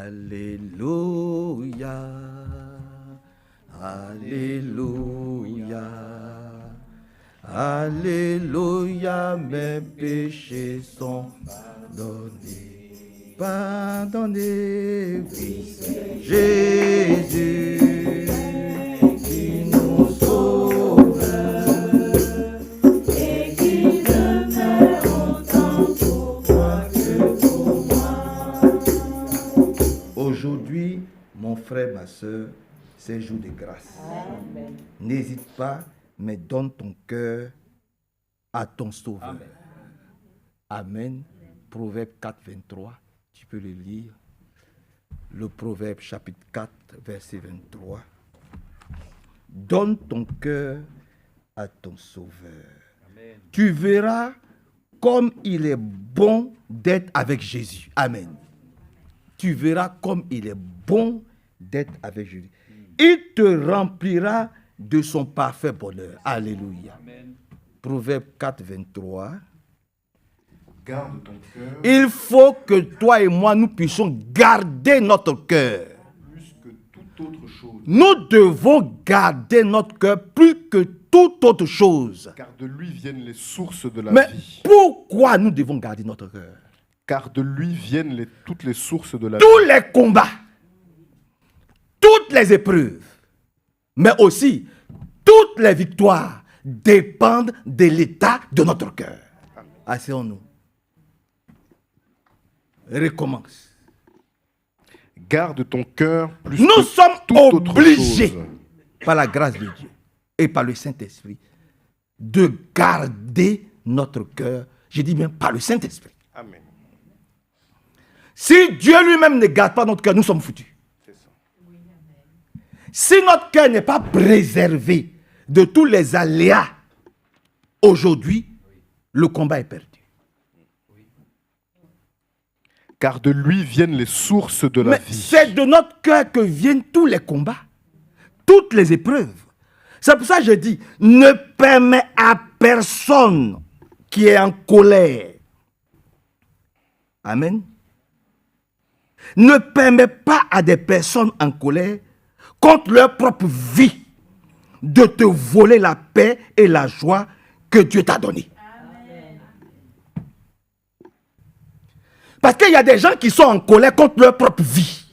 Alléluia, Alléluia, Alléluia, mes péchés sont pardonnés, pardonnés, oui, c'est Jésus qui nous sauve et qui demeure autant pour toi que pour moi. Aujourd'hui, mon frère, ma soeur, c'est jour de grâce. Amen. N'hésite pas, mais donne ton cœur à ton Sauveur. Amen. Amen. Proverbe 4, 23, tu peux le lire. Le Proverbe chapitre 4, verset 23. Donne ton cœur à ton Sauveur. Amen. Tu verras comme il est bon d'être avec Jésus. Amen. Tu verras comme il est bon d'être avec Jésus. Il te remplira de son parfait bonheur. Alléluia. Amen. Proverbe 4, 23. Garde ton cœur. Il faut que toi et moi, nous puissions garder notre cœur. Plus que toute autre chose. Nous devons garder notre cœur plus que toute autre chose. Car de lui viennent les sources de la Mais vie. pourquoi nous devons garder notre cœur? Car de lui viennent toutes les sources de la vie. Tous les combats, toutes les épreuves, mais aussi toutes les victoires dépendent de l'état de notre cœur. Asseyons-nous. Recommence. Garde ton cœur plus Nous que sommes toute autre obligés, chose. par la grâce de Dieu et par le Saint-Esprit, de garder notre cœur. Je dis bien par le Saint-Esprit. Amen. Si Dieu lui-même ne garde pas notre cœur, nous sommes foutus. C'est ça. Si notre cœur n'est pas préservé de tous les aléas, aujourd'hui, le combat est perdu. Car de lui viennent les sources de la Mais vie. c'est de notre cœur que viennent tous les combats, toutes les épreuves. C'est pour ça que je dis, ne permets à personne qui est en colère. Amen. Ne permets pas à des personnes en colère contre leur propre vie de te voler la paix et la joie que Dieu t'a donnée. Parce qu'il y a des gens qui sont en colère contre leur propre vie.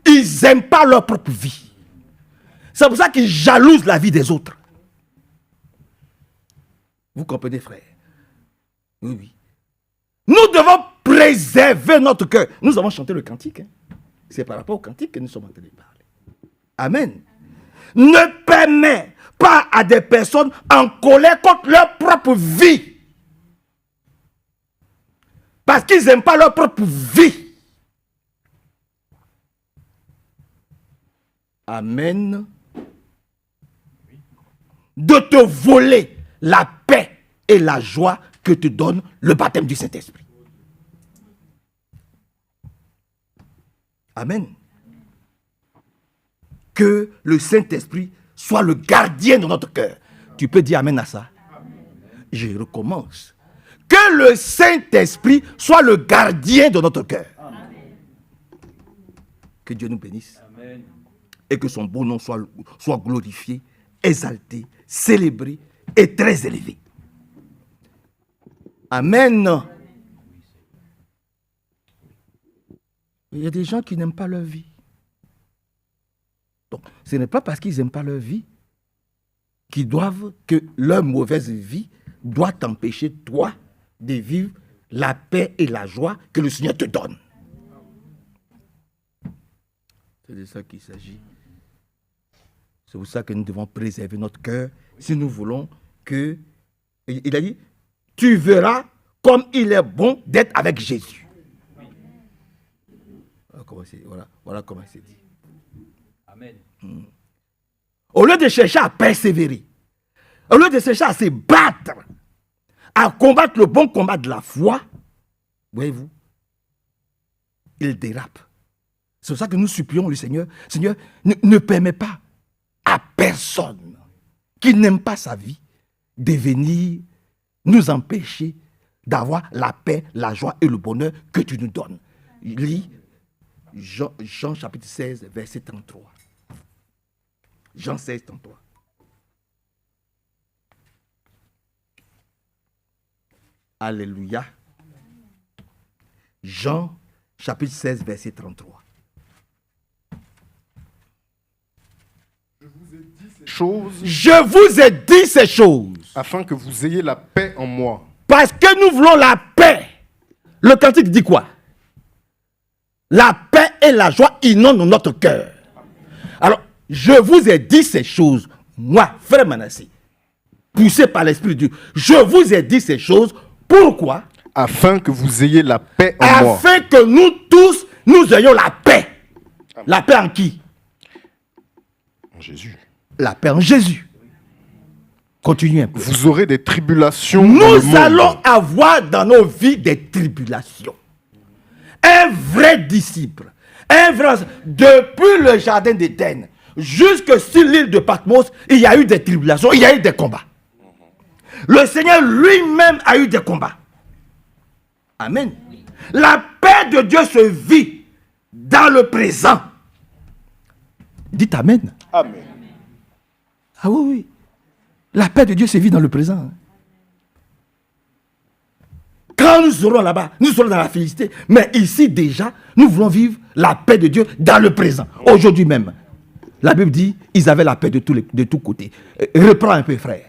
Ils n'aiment pas leur propre vie. C'est pour ça qu'ils jalousent la vie des autres. Vous comprenez, frère? Oui, oui. Nous devons préserver notre cœur. Nous avons chanté le cantique. Hein? C'est par rapport au cantique que nous sommes en train de parler. Amen. Ne permets pas à des personnes en colère contre leur propre vie. Parce qu'ils n'aiment pas leur propre vie. Amen. De te voler la paix et la joie que te donne le baptême du Saint-Esprit. Amen. Que le Saint-Esprit soit le gardien de notre cœur. Tu peux dire amen à ça? Je recommence. Que le Saint-Esprit soit le gardien de notre cœur. Amen. Que Dieu nous bénisse. Amen. Et que son beau nom soit glorifié, exalté, célébré et très élevé. Amen. Il y a des gens qui n'aiment pas leur vie. Donc, ce n'est pas parce qu'ils n'aiment pas leur vie que leur mauvaise vie doit t'empêcher, toi, de vivre la paix et la joie que le Seigneur te donne. C'est de ça qu'il s'agit. C'est pour ça que nous devons préserver notre cœur si nous voulons que... Il a dit, tu verras comme il est bon d'être avec Jésus. Voilà comment c'est dit. Amen. Au lieu de chercher à persévérer, au lieu de chercher à se battre, à combattre le bon combat de la foi, voyez-vous, il dérape. C'est pour ça que nous supplions le Seigneur. Seigneur, ne permets pas à personne qui n'aime pas sa vie de venir nous empêcher d'avoir la paix, la joie et le bonheur que tu nous donnes. Lis Jean chapitre 16, verset 33. Jean 16, 33. Alléluia. Jean chapitre 16, verset 33. Je vous ai dit ces choses. Afin que vous ayez la paix en moi. Parce que nous voulons la paix. Le cantique dit quoi? La paix et la joie inondent notre cœur. Alors, je vous ai dit ces choses. Moi, frère Manassé, poussé par l'Esprit de Dieu, je vous ai dit ces choses. Pourquoi? Afin que vous ayez la paix en moi. Afin que nous tous, nous ayons la paix. La paix en qui? En Jésus. La paix en Jésus. Continuez un peu. Vous aurez des tribulations dans le monde. Nous allons avoir dans nos vies des tribulations. Un vrai disciple, un vrai... Depuis le jardin d'Éden jusque sur l'île de Patmos, il y a eu des tribulations, il y a eu des combats. Le Seigneur lui-même a eu des combats. Amen. La paix de Dieu se vit dans le présent. Dites Amen. Amen. Ah oui, oui. La paix de Dieu se vit dans le présent. Quand nous serons là-bas, nous serons dans la félicité. Mais ici déjà, nous voulons vivre la paix de Dieu dans le présent. Aujourd'hui même. La Bible dit, ils avaient la paix de tous côtés. Reprends un peu, frère.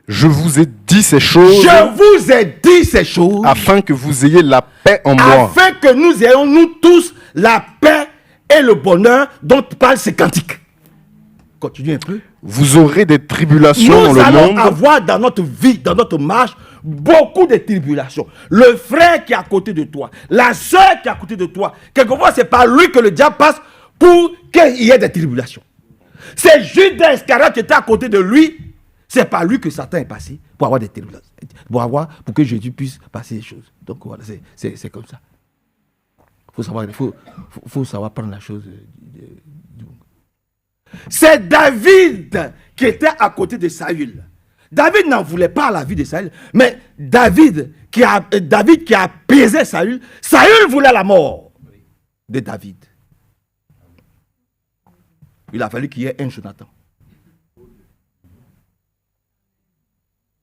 Je vous ai dit ces choses. Je vous ai dit ces choses. Afin que vous ayez la paix en moi. Afin que nous ayons, nous tous, la paix et le bonheur dont parlent ces cantiques. Continue un peu. Vous aurez des tribulations dans le monde. Nous allons avoir dans notre vie, dans notre marche, beaucoup de tribulations. Le frère qui est à côté de toi, la soeur qui est à côté de toi, quelquefois c'est par lui que le diable passe pour qu'il y ait des tribulations. C'est Judas Iscariote qui était à côté de lui, c'est par lui que Satan est passé pour avoir des tribulations, pour que Jésus puisse passer des choses. Donc voilà, c'est comme ça. Faut savoir prendre la chose. C'est David qui était à côté de Saül. David n'en voulait pas à la vie de Saül, mais David qui a apaisé Saül, Saül voulait la mort de David. Il a fallu qu'il y ait un Jonathan.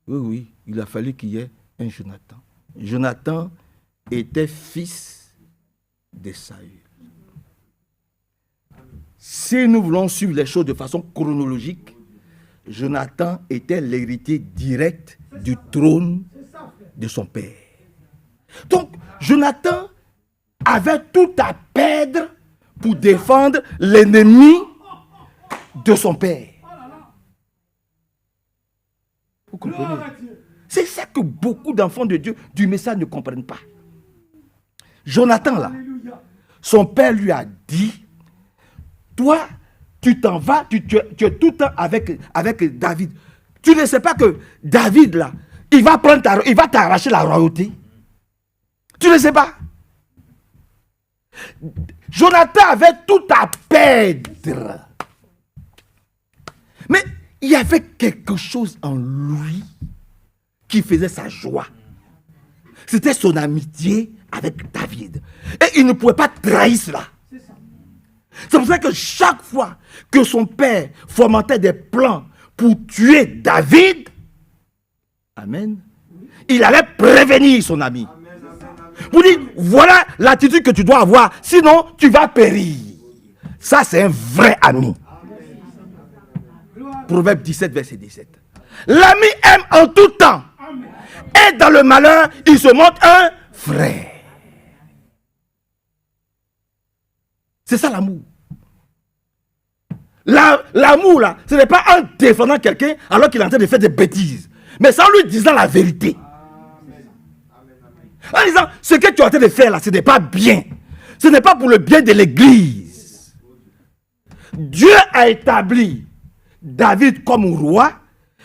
Oui, oui, il a fallu qu'il y ait un Jonathan. Jonathan était fils de Saül. Si nous voulons suivre les choses de façon chronologique, Jonathan était l'héritier direct du trône de son père. Donc, Jonathan avait tout à perdre pour défendre l'ennemi de son père. Vous comprenez? C'est ça que beaucoup d'enfants de Dieu du message ne comprennent pas. Jonathan, là, son père lui a dit, toi, tu t'en vas, tu es tout le temps avec David. Tu ne sais pas que David, là, il va t'arracher la royauté. Tu ne sais pas. Jonathan avait tout à perdre. Mais il y avait quelque chose en lui qui faisait sa joie. C'était son amitié avec David. Et il ne pouvait pas trahir cela. C'est pour ça que chaque fois que son père fomentait des plans pour tuer David, amen, il allait prévenir son ami. Pour dire, voilà l'attitude que tu dois avoir, sinon tu vas périr. Ça, c'est un vrai ami. Proverbe 17, verset 17. L'ami aime en tout temps. Et dans le malheur, il se montre un frère. C'est ça l'amour. L'amour, là, ce n'est pas en défendant quelqu'un alors qu'il est en train de faire des bêtises. Mais c'est en lui disant la vérité. En disant, ce que tu es en train de faire là, ce n'est pas bien. Ce n'est pas pour le bien de l'église. Dieu a établi David comme roi,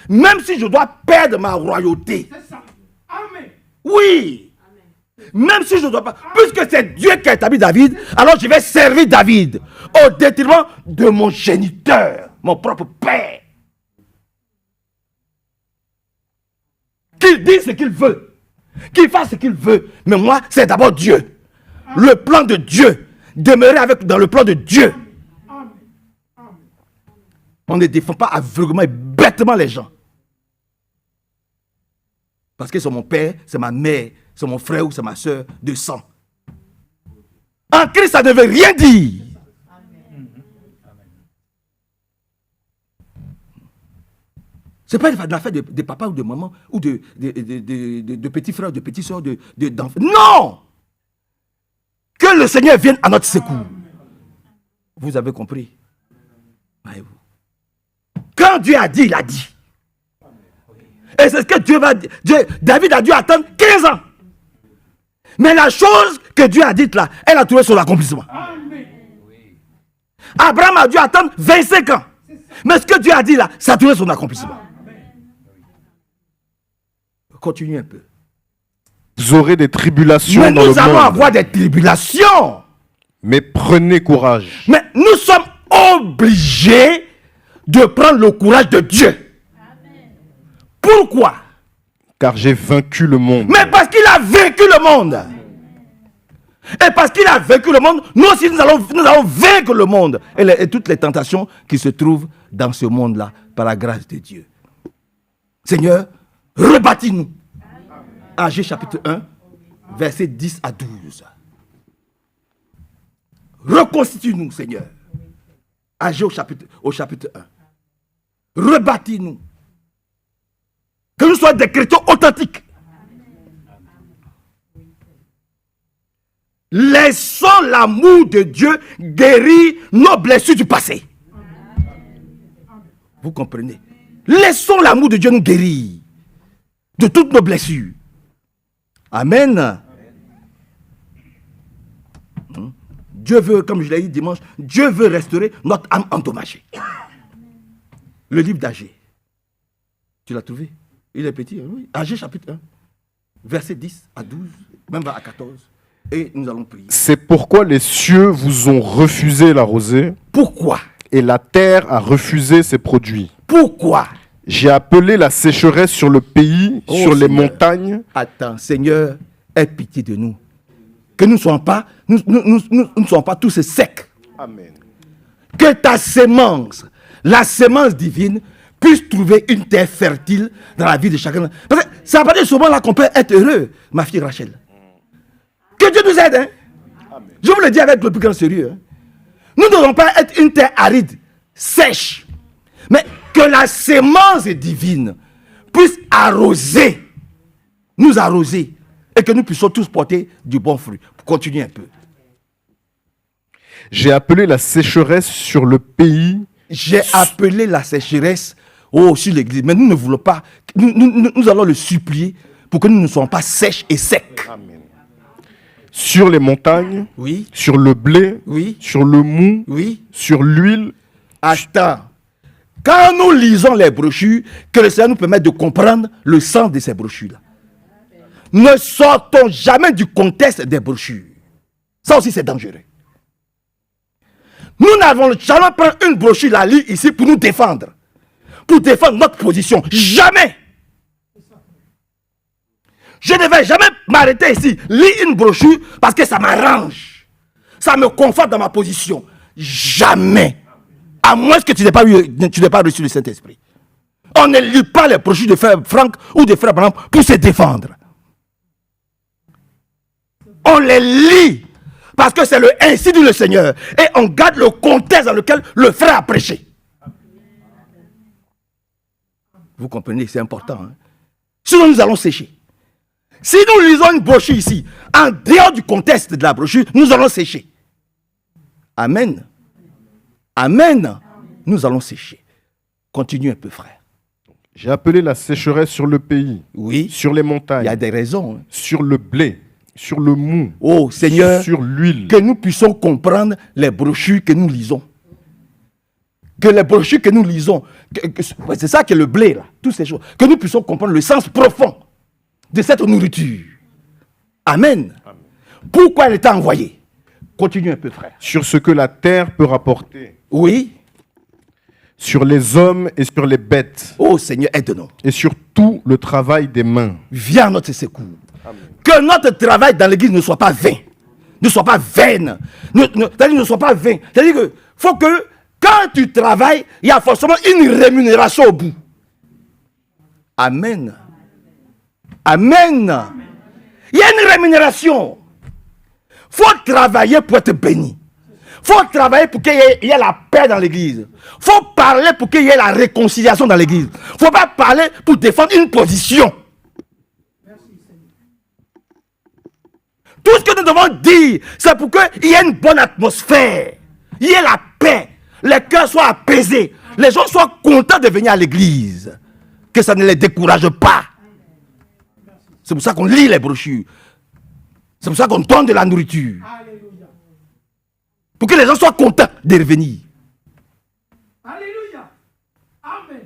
même si je dois perdre ma royauté. C'est ça. Amen. Oui. Même si je ne dois pas, puisque c'est Dieu qui a établi David, alors je vais servir David au détriment de mon géniteur, mon propre père. Qu'il dise ce qu'il veut, qu'il fasse ce qu'il veut, mais moi, c'est d'abord Dieu. Le plan de Dieu demeurer dans le plan de Dieu. On ne défend pas aveuglément et bêtement les gens. Parce que c'est mon père, c'est ma mère, c'est mon frère ou c'est ma soeur de sang. En Christ, ça ne veut rien dire. Ce n'est pas une affaire de papa ou de maman ou de petits frères, de petites soeurs, d'enfants. Non! Que le Seigneur vienne à notre secours. Vous avez compris? Voyez-vous. Quand Dieu a dit, il a dit. Et c'est ce que Dieu va dire. David a dû attendre 15 ans. Mais la chose que Dieu a dite là, elle a trouvé son accomplissement. Abraham a dû attendre 25 ans. Mais ce que Dieu a dit là, ça a trouvé son accomplissement. Continuez un peu. Vous aurez des tribulations dans le monde. Mais nous allons avoir des tribulations. Mais prenez courage. Mais nous sommes obligés de prendre le courage de Dieu. Pourquoi? Car j'ai vaincu le monde. Mais parce qu'il a vaincu le monde. Et parce qu'il a vaincu le monde, nous aussi nous allons vaincre le monde. Et toutes les tentations qui se trouvent dans ce monde-là, par la grâce de Dieu. Seigneur, rebâtis-nous. Agé chapitre 1, versets 10 à 12. Reconstitue-nous, Seigneur. Agé au chapitre 1. Rebâtis-nous. Que nous soyons des chrétiens authentiques. Laissons l'amour de Dieu guérir nos blessures du passé. Vous comprenez? Laissons l'amour de Dieu nous guérir de toutes nos blessures. Amen. Dieu veut, comme je l'ai dit dimanche, Dieu veut restaurer notre âme endommagée. Le livre d'Agé. Tu l'as trouvé? Il est petit, oui. Agé chapitre 1, verset 10 à 12, même à 14. Et nous allons prier. C'est pourquoi les cieux vous ont refusé la rosée. Pourquoi? Et la terre a refusé ses produits. Pourquoi? J'ai appelé la sécheresse sur le pays, sur les montagnes. Attends, Seigneur, aie pitié de nous. Que nous ne soyons pas, nous ne soyons pas tous secs. Amen. Que ta sémence, la sémence divine, puisse trouver une terre fertile dans la vie de chacun. Parce que c'est à partir de ce moment-là qu'on peut être heureux, ma fille Rachel. Que Dieu nous aide. Hein? Je vous le dis avec le plus grand sérieux. Hein? Nous ne devons pas être une terre aride, sèche. Mais que la sémence divine puisse arroser, nous arroser, et que nous puissions tous porter du bon fruit. Pour continuer un peu. J'ai appelé la sécheresse sur le pays. J'ai appelé la sécheresse sur l'église. Mais nous ne voulons pas. Nous allons le supplier pour que nous ne soyons pas sèches et secs. Amen. Sur les montagnes, oui. Sur le blé, oui. Sur le mou, oui. Sur l'huile. Attends. Quand nous lisons les brochures, que le Seigneur nous permette de comprendre le sens de ces brochures-là. Ne sortons jamais du contexte des brochures. Ça aussi, c'est dangereux. Nous n'avons jamais prendre une brochure, la lire ici pour nous défendre. Pour défendre notre position. Jamais. Je ne vais jamais m'arrêter ici, lire une brochure parce que ça m'arrange. Ça me conforte dans ma position. Jamais. À moins que tu n'aies pas reçu le Saint-Esprit. On ne lit pas les brochures de frère Franck ou de frère Branham pour se défendre. On les lit parce que c'est le ainsi dit le Seigneur. Et on garde le contexte dans lequel le frère a prêché. Vous comprenez, c'est important. Hein? Sinon nous allons sécher. Si nous lisons une brochure ici, en dehors du contexte de la brochure, nous allons sécher. Amen. Amen. Nous allons sécher. Continue un peu, frère. J'ai appelé la sécheresse sur le pays. Oui. Sur les montagnes. Il y a des raisons. Hein. Sur le blé. Sur le mou. Oh Seigneur. Sur l'huile. Que nous puissions comprendre les brochures que nous lisons. Que les brochures que nous lisons. C'est ça qui est le blé, là. Toutes ces choses. Que nous puissions comprendre le sens profond de cette nourriture. Amen. Amen. Pourquoi elle est envoyée? Continue un peu, frère. Sur ce que la terre peut rapporter. Oui. Sur les hommes et sur les bêtes. Oh Seigneur, aide-nous. Et sur tout le travail des mains. Viens à notre secours. Amen. Que notre travail dans l'église ne soit pas vain. ne sois pas vaine. C'est-à-dire ne sois pas vain. C'est-à-dire que faut que quand tu travailles, il y a forcément une rémunération au bout. Amen. Amen. Il y a une rémunération. Il faut travailler pour être béni. Il faut travailler pour qu'il y ait la paix dans l'église. Il faut parler pour qu'il y ait la réconciliation dans l'église. Il ne faut pas parler pour défendre une position. Tout ce que nous devons dire, c'est pour qu'il y ait une bonne atmosphère. Il y ait la paix. Les cœurs soient apaisés. Les gens soient contents de venir à l'église. Que ça ne les décourage pas. C'est pour ça qu'on lit les brochures. C'est pour ça qu'on donne de la nourriture. Pour que les gens soient contents de revenir. Alléluia. Amen.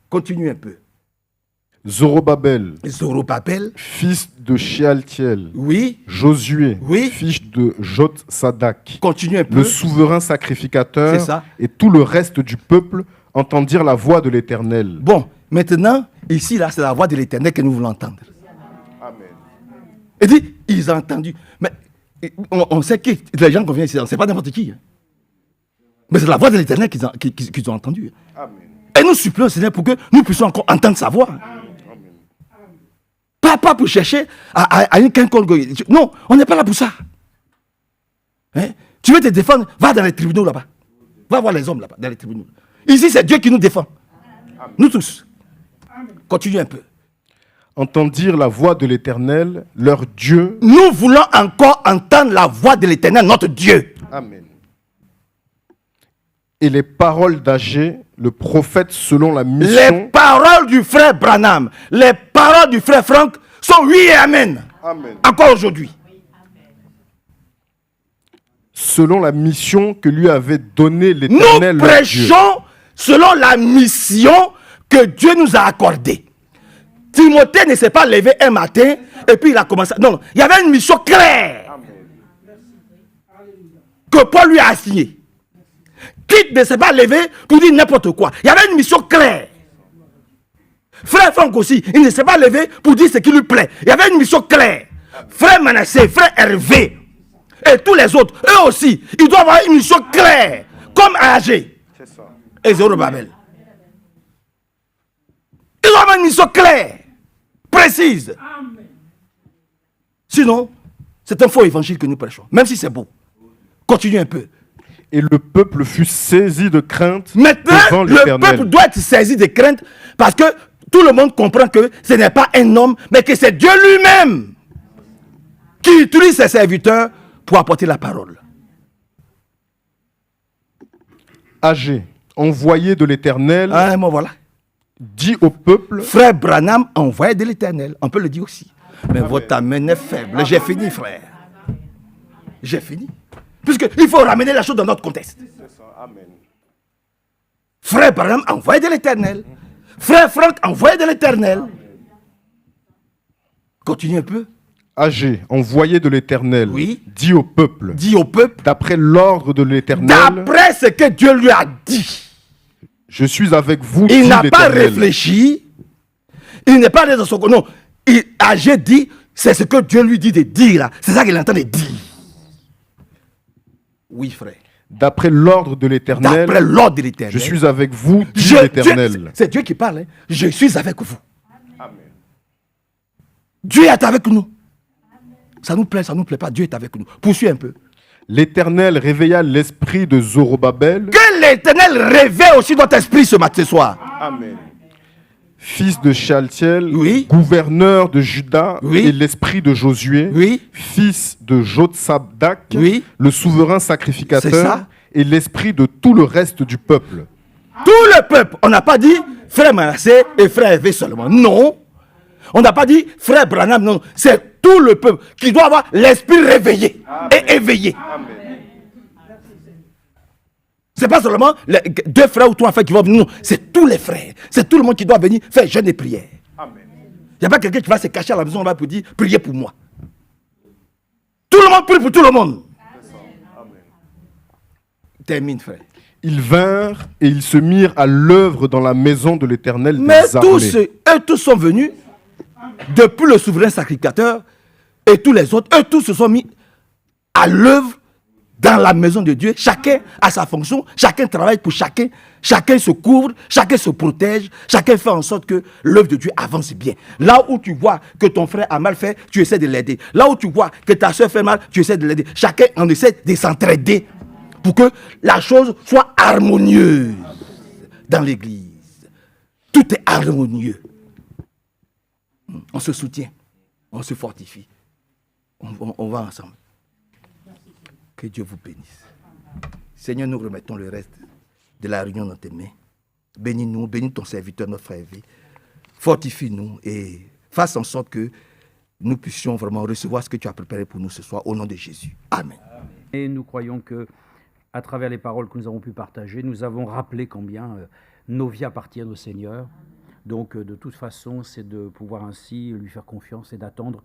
Continue un peu. Zorobabel, fils de Shealtiel, oui. Josué, Oui. fils de Jotsadak, Continue un peu. le souverain sacrificateur, C'est ça. et tout le reste du peuple entendirent la voix de l'Éternel. Bon, maintenant, ici, là, c'est la voix de l'Éternel que nous voulons entendre. Amen. Et dit, ils ont entendu. Mais on sait que les gens qui viennent ici, on ne sait pas n'importe qui. Hein. Mais c'est la voix de l'Éternel qu'ils ont entendue. Amen. Et nous supplions le Seigneur pour que nous puissions encore entendre sa voix. Pas pour chercher à une quelconque... Non, on n'est pas là pour ça. Hein? Tu veux te défendre, va dans les tribunaux là-bas. Va voir les hommes là-bas, dans les tribunaux. Ici, c'est Dieu qui nous défend. Amen. Nous tous. Amen. Continue un peu. Entendirent la voix de l'Éternel, leur Dieu. Nous voulons encore entendre la voix de l'Éternel, notre Dieu. Amen. Et les paroles d'Agé, le prophète selon la mission... Les paroles du frère Branham, les paroles du frère Franck sont oui et amen. Amen. Encore aujourd'hui. Selon la mission que lui avait donnée l'Éternel. Nous prêchons selon la mission que Dieu nous a accordée. Timothée ne s'est pas levé un matin et puis il a commencé... Non, il y avait une mission claire. Amen. Que Paul lui a assignée. Quitte ne s'est pas levé pour dire n'importe quoi. Il y avait une mission claire. Frère Franck aussi, il ne s'est pas levé pour dire ce qui lui plaît. Il y avait une mission claire. Frère Manassé, frère Hervé et tous les autres, eux aussi, ils doivent avoir une mission claire. Comme Agé et Zorobabel. Ils doivent avoir une mission claire, précise. Sinon, c'est un faux évangile que nous prêchons. Même si c'est beau. Continue un peu. Et le peuple fut saisi de crainte. Maintenant, le peuple doit être saisi de crainte parce que tout le monde comprend que ce n'est pas un homme, mais que c'est Dieu lui-même qui utilise ses serviteurs pour apporter la parole. Agé, envoyé de l'Éternel, voilà. dit au peuple... Frère Branham, envoyé de l'Éternel. On peut le dire aussi. Mais votre amène est faible. J'ai fini, frère. J'ai fini. Puisqu'il faut ramener la chose dans notre contexte. Amen. Frère Branham, envoyé de l'Éternel. Frère Franck, envoyé de l'Éternel. Continue un peu. Agé, envoyé de l'Éternel, oui. dit au peuple, d'après l'ordre de l'Éternel, d'après ce que Dieu lui a dit, je suis avec vous. Il n'a pas réfléchi, il n'est pas allé dans son... Non, Agé dit, c'est ce que Dieu lui dit de dire là. C'est ça qu'il entend de dire. Oui, frère. D'après l'ordre de l'Éternel, je suis avec vous, dit l'Éternel. C'est Dieu qui parle. Hein. Je suis avec vous. Amen. Dieu est avec nous. Ça nous plaît pas. Dieu est avec nous. Poursuis un peu. L'Éternel réveilla l'esprit de Zorobabel. Que l'Éternel réveille aussi notre esprit ce soir. Amen. Fils de Shealtiel, oui. Gouverneur de Juda, oui. Et l'esprit de Josué, oui. Fils de Jotsadak, oui. Le souverain sacrificateur, et l'esprit de tout le reste du peuple. Tout le peuple. On n'a pas dit frère Manassé et frère Hervé seulement. Non. On n'a pas dit frère Branham. Non. C'est tout le peuple qui doit avoir l'esprit réveillé. Amen. Et éveillé. Amen. C'est pas seulement les 2 frères ou 3 frères qui vont venir. Non, c'est tous les frères. C'est tout le monde qui doit venir faire jeûne et prière. Il n'y a pas quelqu'un qui va se cacher à la maison là pour dire priez pour moi. Tout le monde prie pour tout le monde. Amen. Termine, frère. Ils vinrent et ils se mirent à l'œuvre dans la maison de l'Éternel des armées. Eux tous sont venus, depuis le souverain sacrificateur et tous les autres, eux tous se sont mis à l'œuvre dans la maison de Dieu. Chacun a sa fonction, chacun travaille pour chacun, chacun se couvre, chacun se protège, chacun fait en sorte que l'œuvre de Dieu avance bien. Là où tu vois que ton frère a mal fait, tu essaies de l'aider. Là où tu vois que ta soeur fait mal, tu essaies de l'aider. Chacun en essaie de s'entraider pour que la chose soit harmonieuse dans l'église. Tout est harmonieux. On se soutient, on se fortifie, on va ensemble. Que Dieu vous bénisse. Seigneur, nous remettons le reste de la réunion dans tes mains. Bénis-nous, bénis ton serviteur, notre frère V. Fortifie-nous et fasse en sorte que nous puissions vraiment recevoir ce que tu as préparé pour nous ce soir, au nom de Jésus. Amen. Et nous croyons que, à travers les paroles que nous avons pu partager, nous avons rappelé combien nos vies appartiennent au Seigneur. Donc, de toute façon, c'est de pouvoir ainsi lui faire confiance et d'attendre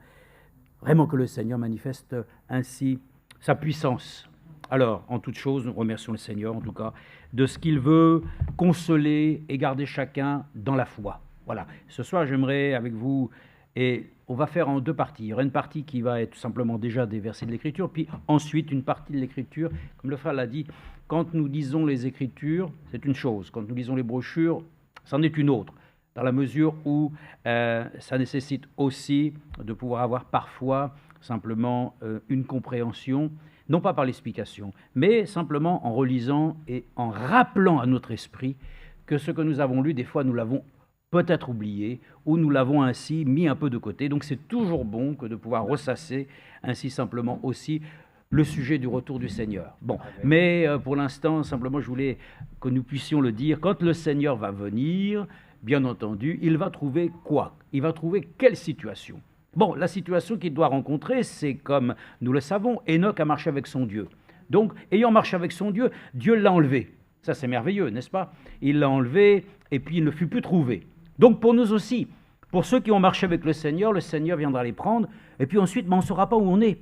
vraiment que le Seigneur manifeste ainsi sa puissance. Alors, en toute chose, nous remercions le Seigneur, en tout cas, de ce qu'il veut consoler et garder chacun dans la foi. Voilà. Ce soir, j'aimerais avec vous, et on va faire en deux parties. Il y aura une partie qui va être tout simplement déjà des versets de l'Écriture, puis ensuite une partie de l'Écriture. Comme le frère l'a dit, quand nous lisons les Écritures, c'est une chose. Quand nous lisons les brochures, c'en est une autre. Dans la mesure où ça nécessite aussi de pouvoir avoir parfois simplement une compréhension, non pas par l'explication, mais simplement en relisant et en rappelant à notre esprit que ce que nous avons lu, des fois nous l'avons peut-être oublié ou nous l'avons ainsi mis un peu de côté. Donc c'est toujours bon que de pouvoir ressasser ainsi simplement aussi le sujet du retour du Seigneur. Bon, mais pour l'instant, simplement, je voulais que nous puissions le dire, quand le Seigneur va venir, bien entendu, il va trouver quoi? Il va trouver quelle situation? Bon, la situation qu'il doit rencontrer, c'est comme nous le savons, Enoch a marché avec son Dieu. Donc, ayant marché avec son Dieu, Dieu l'a enlevé. Ça, c'est merveilleux, n'est-ce pas? Il l'a enlevé et puis il ne fut plus trouvé. Donc, pour nous aussi, pour ceux qui ont marché avec le Seigneur viendra les prendre et puis ensuite, on ne saura pas où on est.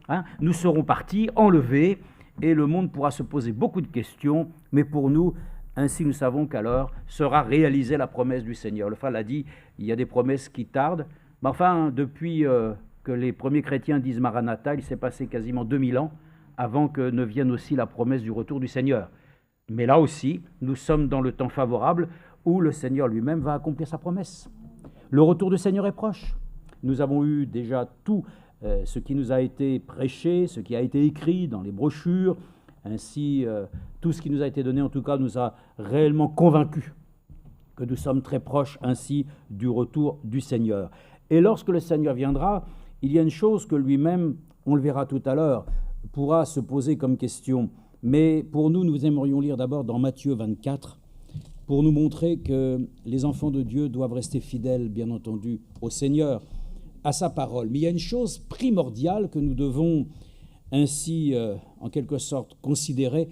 Hein? Nous serons partis, enlevés, et le monde pourra se poser beaucoup de questions, mais pour nous, ainsi nous savons qu'alors sera réalisée la promesse du Seigneur. Le frère l'a dit, il y a des promesses qui tardent. Mais enfin, depuis que les premiers chrétiens disent Maranatha, il s'est passé quasiment 2000 ans avant que ne vienne aussi la promesse du retour du Seigneur. Mais là aussi, nous sommes dans le temps favorable où le Seigneur lui-même va accomplir sa promesse. Le retour du Seigneur est proche. Nous avons eu déjà tout ce qui nous a été prêché, ce qui a été écrit dans les brochures, ainsi tout ce qui nous a été donné, en tout cas, nous a réellement convaincus que nous sommes très proches ainsi du retour du Seigneur. Et lorsque le Seigneur viendra, il y a une chose que lui-même, on le verra tout à l'heure, pourra se poser comme question. Mais pour nous, nous aimerions lire d'abord dans Matthieu 24, pour nous montrer que les enfants de Dieu doivent rester fidèles, bien entendu, au Seigneur, à sa parole. Mais il y a une chose primordiale que nous devons ainsi, en quelque sorte, considérer,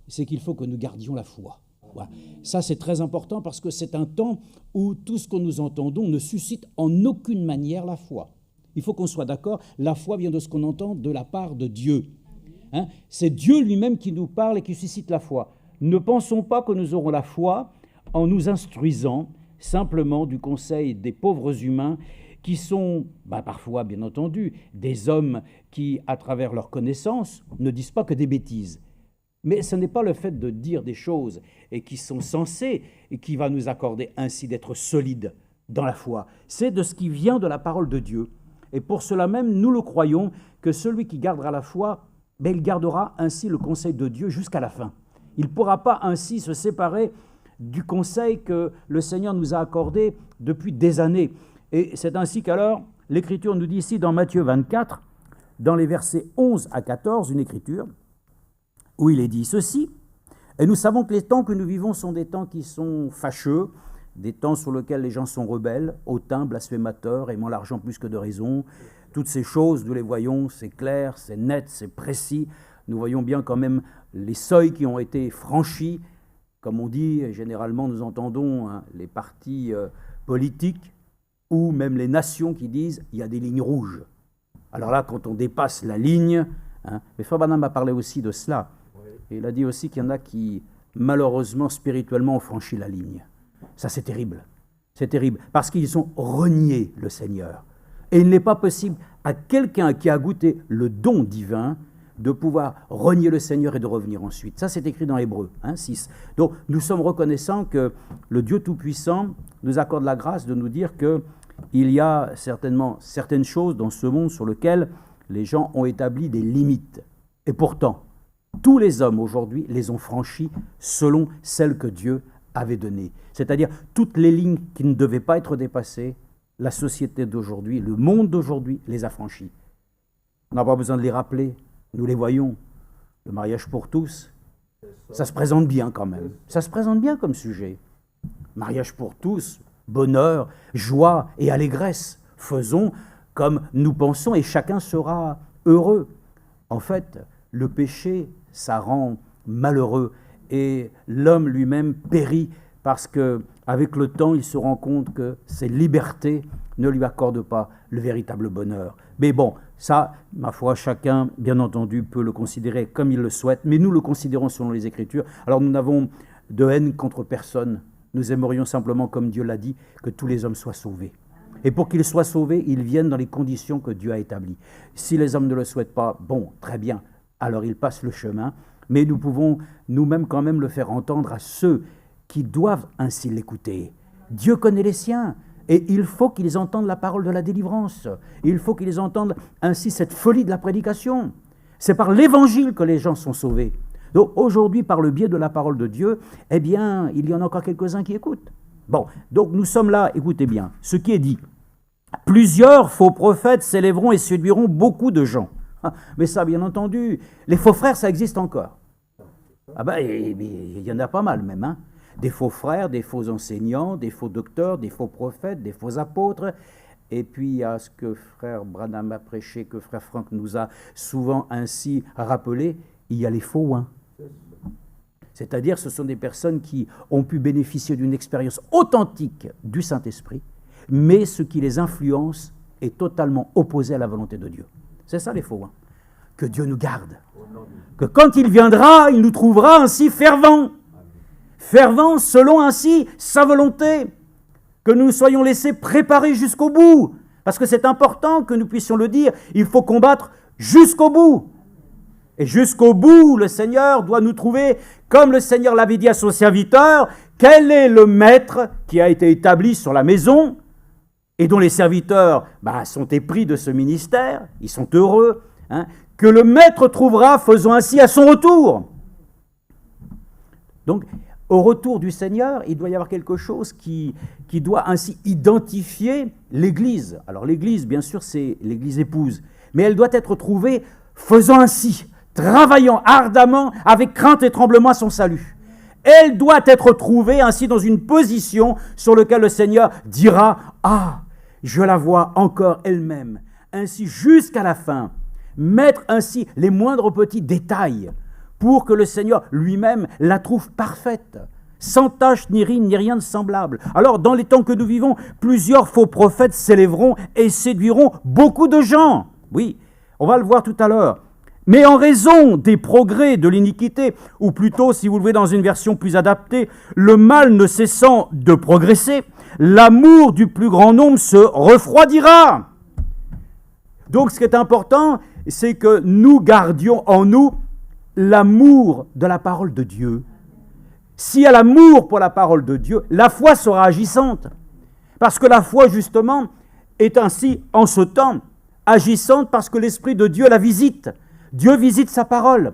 c'est qu'il faut que nous gardions la foi. Voilà. Ça, c'est très important parce que c'est un temps où tout ce que nous entendons ne suscite en aucune manière la foi. Il faut qu'on soit d'accord, la foi vient de ce qu'on entend de la part de Dieu. Hein? C'est Dieu lui-même qui nous parle et qui suscite la foi. Ne pensons pas que nous aurons la foi en nous instruisant simplement du conseil des pauvres humains qui sont, parfois, bien entendu, des hommes qui, à travers leur connaissance, ne disent pas que des bêtises. Mais ce n'est pas le fait de dire des choses et qui sont censées et qui va nous accorder ainsi d'être solides dans la foi. C'est de ce qui vient de la parole de Dieu. Et pour cela même, nous le croyons que celui qui gardera la foi, il gardera ainsi le conseil de Dieu jusqu'à la fin. Il ne pourra pas ainsi se séparer du conseil que le Seigneur nous a accordé depuis des années. Et c'est ainsi qu'alors, l'Écriture nous dit ici dans Matthieu 24, dans les versets 11 à 14, une Écriture, où il est dit ceci, et nous savons que les temps que nous vivons sont des temps qui sont fâcheux, des temps sur lesquels les gens sont rebelles, hautains, blasphémateurs, aimant l'argent plus que de raison. Toutes ces choses, nous les voyons, c'est clair, c'est net, c'est précis. Nous voyons bien quand même les seuils qui ont été franchis. Comme on dit, généralement nous entendons les partis politiques ou même les nations qui disent « il y a des lignes rouges ». Alors là, quand on dépasse la ligne, mais Frère Branham a parlé aussi de cela. Et il a dit aussi qu'il y en a qui, malheureusement, spirituellement, ont franchi la ligne. Ça, c'est terrible. C'est terrible, parce qu'ils ont renié le Seigneur. Et il n'est pas possible à quelqu'un qui a goûté le don divin de pouvoir renier le Seigneur et de revenir ensuite. Ça, c'est écrit dans Hébreux 6. Donc, nous sommes reconnaissants que le Dieu Tout-Puissant nous accorde la grâce de nous dire qu'il y a certainement certaines choses dans ce monde sur lesquelles les gens ont établi des limites. Et pourtant, tous les hommes aujourd'hui les ont franchis selon celles que Dieu avait données. C'est-à-dire, toutes les lignes qui ne devaient pas être dépassées, la société d'aujourd'hui, le monde d'aujourd'hui les a franchis. On n'a pas besoin de les rappeler, nous les voyons. Le mariage pour tous, ça se présente bien quand même. Ça se présente bien comme sujet. Mariage pour tous, bonheur, joie et allégresse. Faisons comme nous pensons et chacun sera heureux. En fait, le péché, ça rend malheureux et l'homme lui-même périt parce qu'avec le temps, il se rend compte que ses libertés ne lui accordent pas le véritable bonheur. Mais bon, ça, ma foi, chacun, bien entendu, peut le considérer comme il le souhaite, mais nous le considérons selon les Écritures. Alors nous n'avons de haine contre personne. Nous aimerions simplement, comme Dieu l'a dit, que tous les hommes soient sauvés. Et pour qu'ils soient sauvés, ils viennent dans les conditions que Dieu a établies. Si les hommes ne le souhaitent pas, bon, très bien, alors ils passent le chemin, mais nous pouvons nous-mêmes quand même le faire entendre à ceux qui doivent ainsi l'écouter. Dieu connaît les siens, et il faut qu'ils entendent la parole de la délivrance. Il faut qu'ils entendent ainsi cette folie de la prédication. C'est par l'évangile que les gens sont sauvés. Donc aujourd'hui, par le biais de la parole de Dieu, eh bien, il y en a encore quelques-uns qui écoutent. Bon, donc nous sommes là, écoutez bien, ce qui est dit. Plusieurs faux prophètes s'élèveront et séduiront beaucoup de gens. Mais ça, bien entendu, les faux frères, ça existe encore. Ah ben, il y en a pas mal même, hein. Des faux frères, des faux enseignants, des faux docteurs, des faux prophètes, des faux apôtres. Et puis il y a ce que frère Branham a prêché, que frère Franck nous a souvent ainsi rappelé, il y a les faux oins. C'est-à-dire ce sont des personnes qui ont pu bénéficier d'une expérience authentique du Saint-Esprit, mais ce qui les influence est totalement opposé à la volonté de Dieu. C'est ça les faux oins. Que Dieu nous garde. Que quand il viendra, il nous trouvera ainsi fervents. Fervents selon ainsi sa volonté. Que nous soyons laissés préparer jusqu'au bout. Parce que c'est important que nous puissions le dire. Il faut combattre jusqu'au bout. Et jusqu'au bout, le Seigneur doit nous trouver, comme le Seigneur l'avait dit à son serviteur, quel est le maître qui a été établi sur la maison et dont les serviteurs sont épris de ce ministère, ils sont heureux, hein, que le maître trouvera, faisant ainsi à son retour. Donc, au retour du Seigneur, il doit y avoir quelque chose qui doit ainsi identifier l'Église. Alors l'Église, bien sûr, c'est l'Église épouse, mais elle doit être trouvée faisant ainsi, travaillant ardemment avec crainte et tremblement à son salut. Elle doit être trouvée ainsi dans une position sur laquelle le Seigneur dira « Ah, je la vois encore elle-même, ainsi jusqu'à la fin. » Mettre ainsi les moindres petits détails pour que le Seigneur lui-même la trouve parfaite, sans tache ni rime ni rien de semblable. Alors, dans les temps que nous vivons, plusieurs faux prophètes s'élèveront et séduiront beaucoup de gens. Oui, on va le voir tout à l'heure. Mais en raison des progrès de l'iniquité, ou plutôt, si vous le voulez dans une version plus adaptée, le mal ne cessant de progresser, l'amour du plus grand nombre se refroidira. Donc, ce qui est important, c'est que nous gardions en nous l'amour de la parole de Dieu. S'il y a l'amour pour la parole de Dieu, la foi sera agissante. Parce que la foi, justement, est ainsi, en ce temps, agissante parce que l'Esprit de Dieu la visite. Dieu visite sa parole.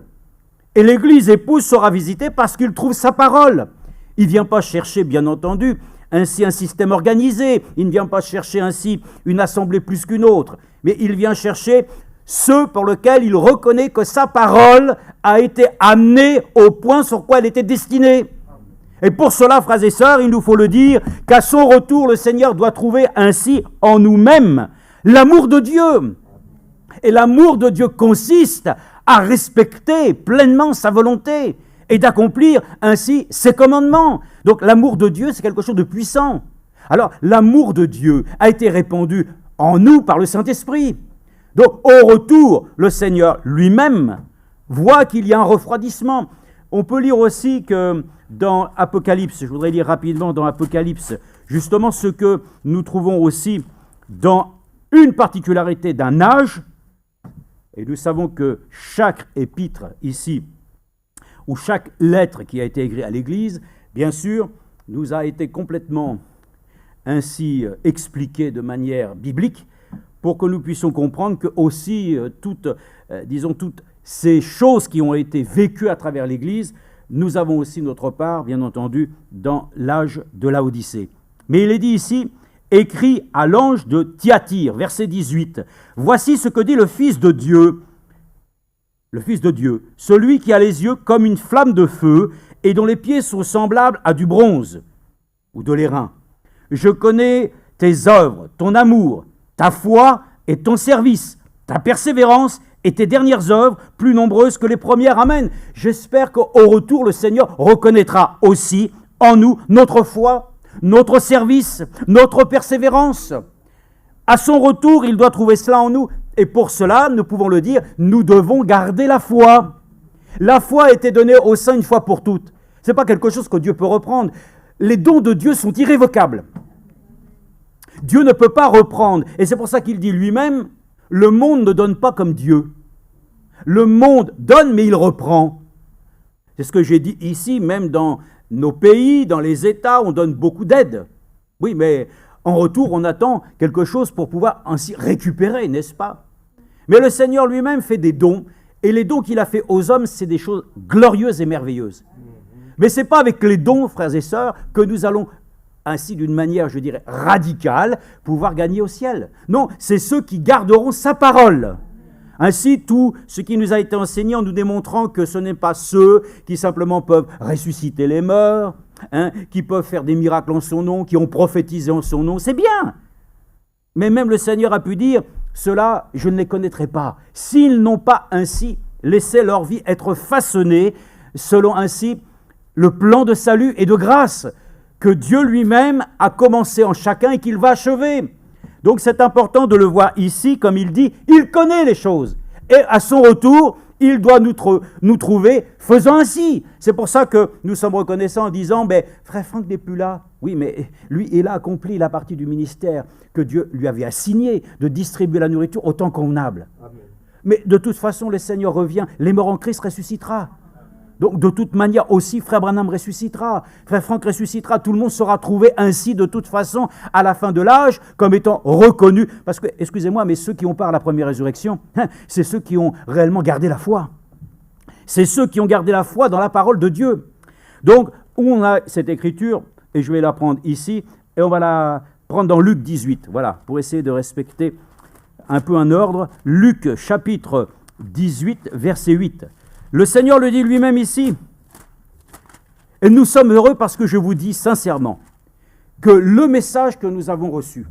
Et l'Église épouse sera visitée parce qu'il trouve sa parole. Il ne vient pas chercher, bien entendu, ainsi un système organisé. Il ne vient pas chercher ainsi une assemblée plus qu'une autre. Mais il vient chercher ceux pour lesquels il reconnaît que sa parole a été amenée au point sur quoi elle était destinée. Et pour cela, frères et sœurs, il nous faut le dire, qu'à son retour, le Seigneur doit trouver ainsi en nous-mêmes l'amour de Dieu. Et l'amour de Dieu consiste à respecter pleinement sa volonté et d'accomplir ainsi ses commandements. Donc l'amour de Dieu, c'est quelque chose de puissant. Alors, l'amour de Dieu a été répandu en nous par le Saint-Esprit. Donc, au retour, le Seigneur lui-même voit qu'il y a un refroidissement. On peut lire aussi que dans Apocalypse, je voudrais lire rapidement dans Apocalypse, justement ce que nous trouvons aussi dans une particularité d'un âge Et nous savons que chaque épître ici, ou chaque lettre qui a été écrite à l'Église, bien sûr, nous a été complètement ainsi expliquée de manière biblique pour que nous puissions comprendre que aussi toutes ces choses qui ont été vécues à travers l'Église, nous avons aussi notre part, bien entendu, dans l'âge de Laodicée. Mais il est dit ici, écrit à l'ange de Thyatire, verset 18, « Voici ce que dit le Fils de Dieu, celui qui a les yeux comme une flamme de feu et dont les pieds sont semblables à du bronze ou de l'airain. Je connais tes œuvres, ton amour, ta foi et ton service, ta persévérance et tes dernières œuvres, plus nombreuses que les premières. » Amen. J'espère qu'au retour, le Seigneur reconnaîtra aussi en nous notre foi, notre service, notre persévérance. À son retour, il doit trouver cela en nous. Et pour cela, nous pouvons le dire, nous devons garder la foi. La foi a été donnée aux saints une fois pour toutes. Ce n'est pas quelque chose que Dieu peut reprendre. Les dons de Dieu sont irrévocables. Dieu ne peut pas reprendre. Et c'est pour ça qu'il dit lui-même, le monde ne donne pas comme Dieu. Le monde donne, mais il reprend. C'est ce que j'ai dit ici, même dans nos pays, dans les États, on donne beaucoup d'aide. Oui, mais en retour, on attend quelque chose pour pouvoir ainsi récupérer, n'est-ce pas? Mais le Seigneur lui-même fait des dons, et les dons qu'il a fait aux hommes, c'est des choses glorieuses et merveilleuses. Mais ce n'est pas avec les dons, frères et sœurs, que nous allons ainsi d'une manière, je dirais, radicale, pouvoir gagner au ciel. Non, c'est ceux qui garderont sa parole. Ainsi, tout ce qui nous a été enseigné en nous démontrant que ce n'est pas ceux qui simplement peuvent ressusciter les morts, qui peuvent faire des miracles en son nom, qui ont prophétisé en son nom, c'est bien. Mais même le Seigneur a pu dire, ceux-là, je ne les connaîtrai pas, s'ils n'ont pas ainsi laissé leur vie être façonnée selon ainsi le plan de salut et de grâce que Dieu lui-même a commencé en chacun et qu'il va achever. Donc c'est important de le voir ici, comme il dit, il connaît les choses. Et à son retour, il doit nous trouver faisant ainsi. C'est pour ça que nous sommes reconnaissants en disant, frère Franck n'est plus là. Oui, mais lui, il a accompli la partie du ministère que Dieu lui avait assigné de distribuer la nourriture au temps convenable. Amen. Mais de toute façon, le Seigneur revient, les morts en Christ ressuscitera. Donc de toute manière aussi, frère Branham ressuscitera, frère Franck ressuscitera, tout le monde sera trouvé ainsi de toute façon à la fin de l'âge comme étant reconnu. Parce que, excusez-moi, mais ceux qui ont part à la première résurrection, c'est ceux qui ont réellement gardé la foi. C'est ceux qui ont gardé la foi dans la parole de Dieu. Donc, on a cette écriture, et je vais la prendre ici, et on va la prendre dans Luc 18, voilà, pour essayer de respecter un peu un ordre. Luc chapitre 18, verset 8. Le Seigneur le dit lui-même ici. Et nous sommes heureux parce que je vous dis sincèrement que le message que nous avons reçu,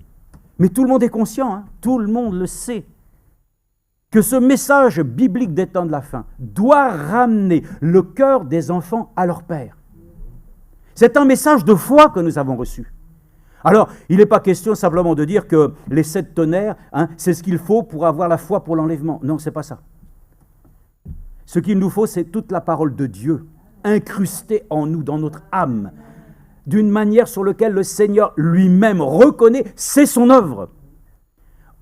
mais tout le monde est conscient, tout le monde le sait, que ce message biblique des temps de la fin doit ramener le cœur des enfants à leur Père. C'est un message de foi que nous avons reçu. Alors, il n'est pas question simplement de dire que les 7 tonnerres, c'est ce qu'il faut pour avoir la foi pour l'enlèvement. Non, ce n'est pas ça. Ce qu'il nous faut, c'est toute la parole de Dieu, incrustée en nous, dans notre âme, d'une manière sur laquelle le Seigneur lui-même reconnaît, c'est son œuvre.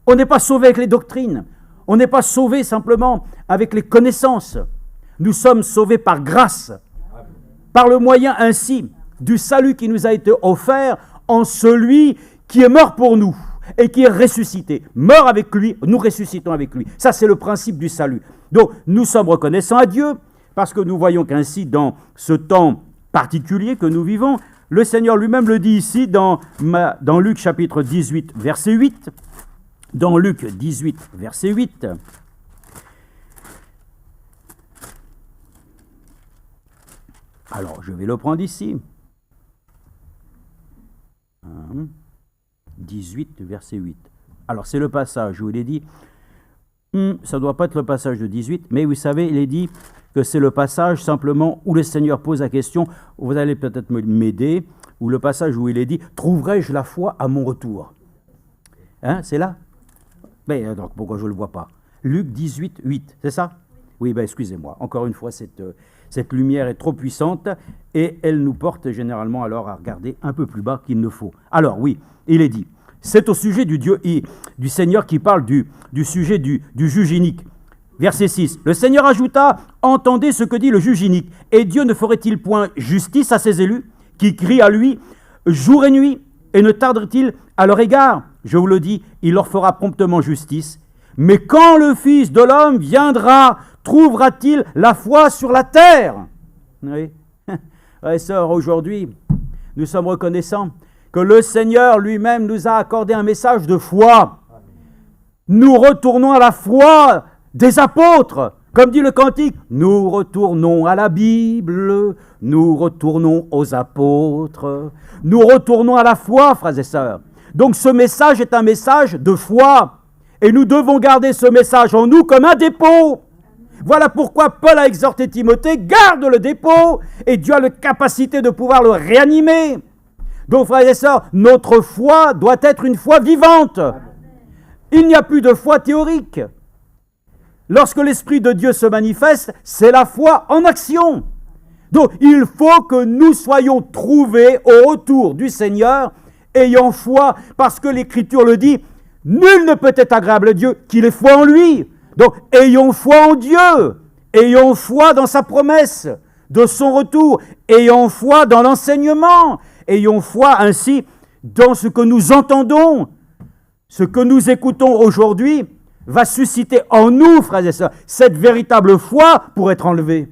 On n'est pas sauvé avec les doctrines, on n'est pas sauvé simplement avec les connaissances. Nous sommes sauvés par grâce, par le moyen ainsi du salut qui nous a été offert en celui qui est mort pour nous et qui est ressuscité. Mort avec lui, nous ressuscitons avec lui. Ça, c'est le principe du salut. Donc, nous sommes reconnaissants à Dieu parce que nous voyons qu'ainsi, dans ce temps particulier que nous vivons, le Seigneur lui-même le dit ici dans Luc chapitre 18, verset 8. Dans Luc 18, verset 8. Alors, je vais le prendre ici. 18, verset 8. Alors, c'est le passage où il est dit, ça ne doit pas être le passage de 18, mais vous savez, il est dit que c'est le passage simplement où le Seigneur pose la question, vous allez peut-être m'aider, ou le passage où il est dit, trouverai-je la foi à mon retour? C'est là? Ben, donc, pourquoi je ne le vois pas? Luc 18, 8, c'est ça? Oui, excusez-moi, encore une fois, cette lumière est trop puissante et elle nous porte généralement alors à regarder un peu plus bas qu'il ne faut. Alors oui, il est dit, c'est au sujet du Dieu et du Seigneur qui parle du sujet du juge inique. Verset 6. Le Seigneur ajouta, « Entendez ce que dit le juge inique. Et Dieu ne ferait-il point justice à ses élus, qui crient à lui jour et nuit, et ne tarderait-il à leur égard? Je vous le dis, il leur fera promptement justice. Mais quand le Fils de l'homme viendra, trouvera-t-il la foi sur la terre ?» Oui. Frères et sœurs, aujourd'hui, nous sommes reconnaissants que le Seigneur lui-même nous a accordé un message de foi. Nous retournons à la foi des apôtres. Comme dit le cantique, nous retournons à la Bible, nous retournons aux apôtres, nous retournons à la foi, frères et sœurs. Donc ce message est un message de foi. Et nous devons garder ce message en nous comme un dépôt. Voilà pourquoi Paul a exhorté Timothée, garde le dépôt, et Dieu a la capacité de pouvoir le réanimer. Donc, frères et sœurs, notre foi doit être une foi vivante. Il n'y a plus de foi théorique. Lorsque l'Esprit de Dieu se manifeste, c'est la foi en action. Donc, il faut que nous soyons trouvés au retour du Seigneur, ayant foi, parce que l'Écriture le dit, nul ne peut être agréable à Dieu qu'il ait foi en lui. Donc, ayons foi en Dieu, ayons foi dans sa promesse de son retour, ayons foi dans l'enseignement, ayons foi ainsi dans ce que nous entendons. Ce que nous écoutons aujourd'hui va susciter en nous, frères et sœurs, cette véritable foi pour être enlevée.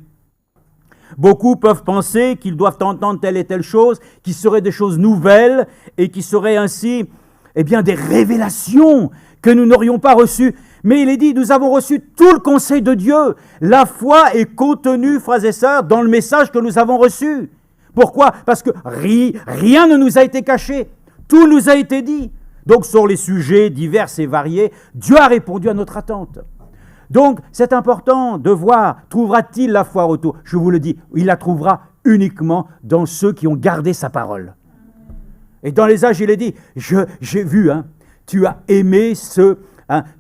Beaucoup peuvent penser qu'ils doivent entendre telle et telle chose, qui seraient des choses nouvelles et qui seraient ainsi, des révélations que nous n'aurions pas reçues. Mais il est dit, nous avons reçu tout le conseil de Dieu. La foi est contenue, frères et sœurs, dans le message que nous avons reçu. Pourquoi? Parce que rien ne nous a été caché. Tout nous a été dit. Donc, sur les sujets divers et variés, Dieu a répondu à notre attente. Donc, c'est important de voir, trouvera-t-il la foi au retour? Je vous le dis, il la trouvera uniquement dans ceux qui ont gardé sa parole. Et dans les âges, il est dit, j'ai vu, tu as aimé ceux,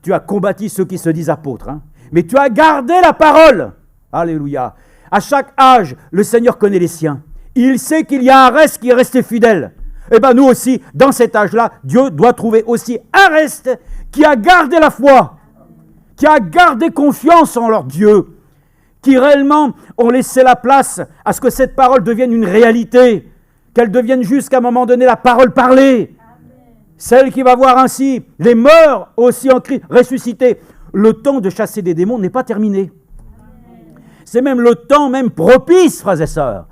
tu as combattu ceux qui se disent apôtres, mais tu as gardé la parole. Alléluia. À chaque âge, le Seigneur connaît les siens. Il sait qu'il y a un reste qui est resté fidèle. Et bien nous aussi, dans cet âge-là, Dieu doit trouver aussi un reste qui a gardé la foi, qui a gardé confiance en leur Dieu, qui réellement ont laissé la place à ce que cette parole devienne une réalité, qu'elle devienne jusqu'à un moment donné la parole parlée. Celle qui va voir ainsi les morts aussi en Christ ressuscités. Le temps de chasser des démons n'est pas terminé. C'est même le temps même propice, frères et sœurs,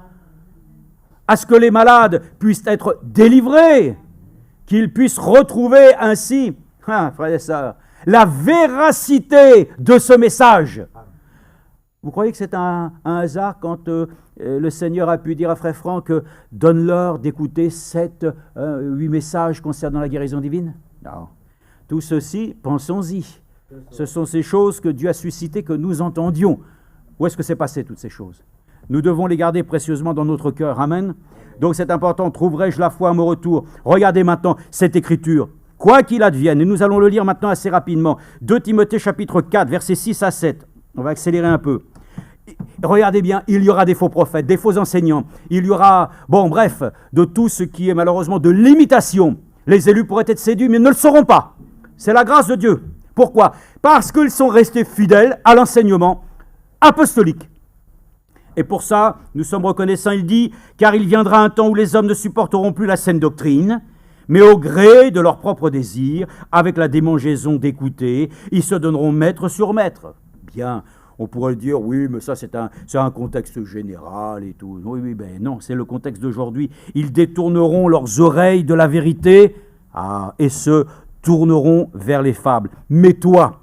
à ce que les malades puissent être délivrés, qu'ils puissent retrouver ainsi, frères et sœurs, la véracité de ce message. Vous croyez que c'est un hasard quand le Seigneur a pu dire à Frère Franck donne-leur d'écouter 8 messages concernant la guérison divine? Non. Tout ceci, pensons-y. Ce sont ces choses que Dieu a suscitées, que nous entendions. Où est-ce que c'est passé toutes ces choses? Nous devons les garder précieusement dans notre cœur. Amen. Donc c'est important. Trouverai-je la foi à mon retour? Regardez maintenant cette écriture. Quoi qu'il advienne, et nous allons le lire maintenant assez rapidement. 2 Timothée chapitre 4, versets 6 à 7. On va accélérer un peu. Regardez bien, il y aura des faux prophètes, des faux enseignants. Il y aura, de tout ce qui est malheureusement de l'imitation. Les élus pourraient être séduits, mais ils ne le seront pas. C'est la grâce de Dieu. Pourquoi? Parce qu'ils sont restés fidèles à l'enseignement apostolique. Et pour ça, nous sommes reconnaissants, il dit, car il viendra un temps où les hommes ne supporteront plus la saine doctrine, mais au gré de leurs propres désirs, avec la démangeaison d'écouter, ils se donneront maître sur maître. Bien, on pourrait dire, oui, mais ça c'est un contexte général et tout. Oui, ben non, c'est le contexte d'aujourd'hui. Ils détourneront leurs oreilles de la vérité et se tourneront vers les fables. Mais toi,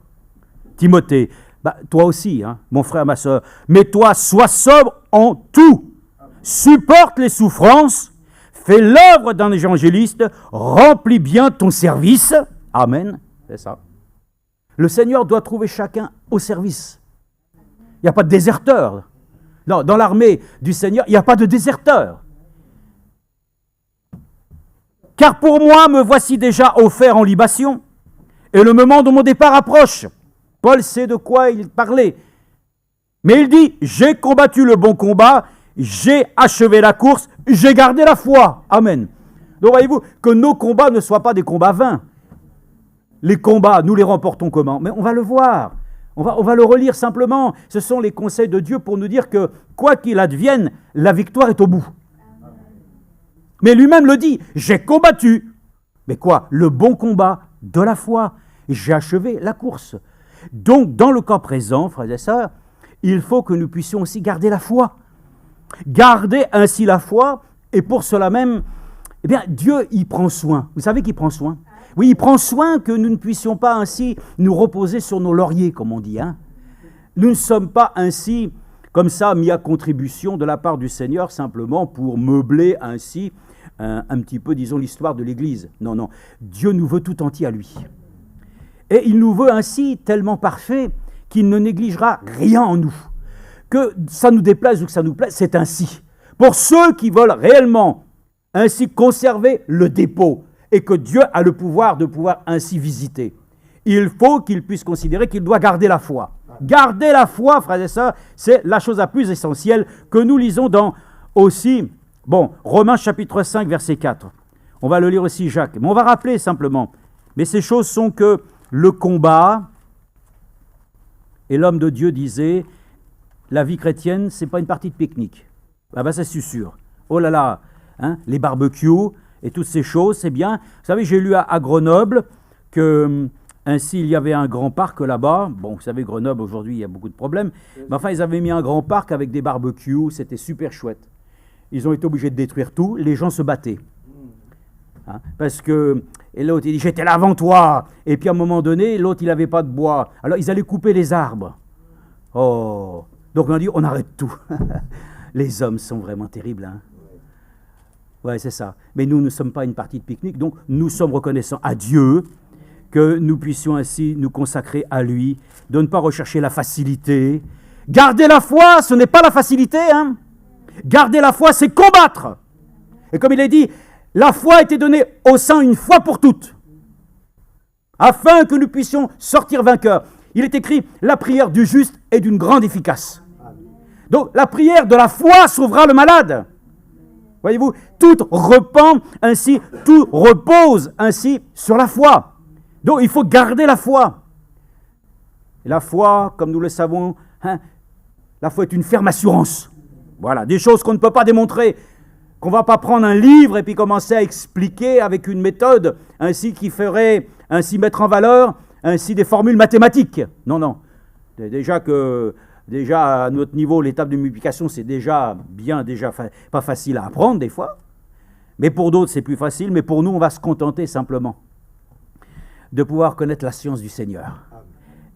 Timothée, toi aussi, mon frère, ma soeur, mais toi, sois sobre en tout. Supporte les souffrances, fais l'œuvre d'un évangéliste, remplis bien ton service. Amen. C'est ça. Le Seigneur doit trouver chacun au service. Il n'y a pas de déserteur. Non, dans l'armée du Seigneur, il n'y a pas de déserteur. Car pour moi, me voici déjà offert en libation, et le moment de mon départ approche. Paul sait de quoi il parlait. Mais il dit, j'ai combattu le bon combat, j'ai achevé la course, j'ai gardé la foi. Amen. Donc voyez-vous, que nos combats ne soient pas des combats vains. Les combats, nous les remportons comment? Mais on va le voir. On va le relire simplement. Ce sont les conseils de Dieu pour nous dire que, quoi qu'il advienne, la victoire est au bout. Mais lui-même le dit, j'ai combattu. Mais quoi? Le bon combat de la foi. J'ai achevé la course. Donc, dans le cas présent, frères et sœurs, il faut que nous puissions aussi garder la foi. Garder ainsi la foi, et pour cela même, eh bien, Dieu, il prend soin. Vous savez qu'il prend soin? Oui, il prend soin que nous ne puissions pas ainsi nous reposer sur nos lauriers, comme on dit. Nous ne sommes pas ainsi, comme ça, mis à contribution de la part du Seigneur, simplement pour meubler ainsi un petit peu, disons, l'histoire de l'Église. Non, non. Dieu nous veut tout entier à lui. Et il nous veut ainsi tellement parfait qu'il ne négligera rien en nous. Que ça nous déplaise ou que ça nous plaise, c'est ainsi. Pour ceux qui veulent réellement ainsi conserver le dépôt, et que Dieu a le pouvoir de pouvoir ainsi visiter, il faut qu'il puisse considérer qu'il doit garder la foi. Garder la foi, frères et sœurs, c'est la chose la plus essentielle que nous lisons dans aussi, Romains chapitre 5, verset 4. On va le lire aussi, Jacques. Mais on va rappeler simplement. Mais ces choses sont que le combat, et l'homme de Dieu disait, la vie chrétienne, c'est pas une partie de pique-nique. Ah ben, c'est sûr. Oh là là, les barbecues et toutes ces choses, c'est bien. Vous savez, j'ai lu à Grenoble que ainsi il y avait un grand parc là-bas. Bon, vous savez, Grenoble, aujourd'hui, il y a beaucoup de problèmes. Mais enfin, ils avaient mis un grand parc avec des barbecues. C'était super chouette. Ils ont été obligés de détruire tout. Les gens se battaient. Parce que et l'autre, il dit, j'étais là avant toi. Et puis, à un moment donné, l'autre, il n'avait pas de bois. Alors, ils allaient couper les arbres. Oh. Donc, on a dit, on arrête tout. Les hommes sont vraiment terribles, Ouais, c'est ça. Mais nous ne sommes pas une partie de pique-nique, donc nous sommes reconnaissants à Dieu que nous puissions ainsi nous consacrer à lui, de ne pas rechercher la facilité. Garder la foi, ce n'est pas la facilité. Garder la foi, c'est combattre. Et comme il est dit, la foi a été donnée au saints une fois pour toutes, afin que nous puissions sortir vainqueurs. Il est écrit, la prière du juste est d'une grande efficace. Donc la prière de la foi sauvera le malade. Voyez-vous, tout repose ainsi sur la foi. Donc il faut garder la foi. Et la foi, comme nous le savons, la foi est une ferme assurance. Voilà, des choses qu'on ne peut pas démontrer, qu'on ne va pas prendre un livre et puis commencer à expliquer avec une méthode ainsi qui ferait ainsi mettre en valeur ainsi des formules mathématiques. Non, non. Déjà, à notre niveau, l'étape de multiplication, c'est déjà pas facile à apprendre des fois. Mais pour d'autres, c'est plus facile. Mais pour nous, on va se contenter simplement de pouvoir connaître la science du Seigneur.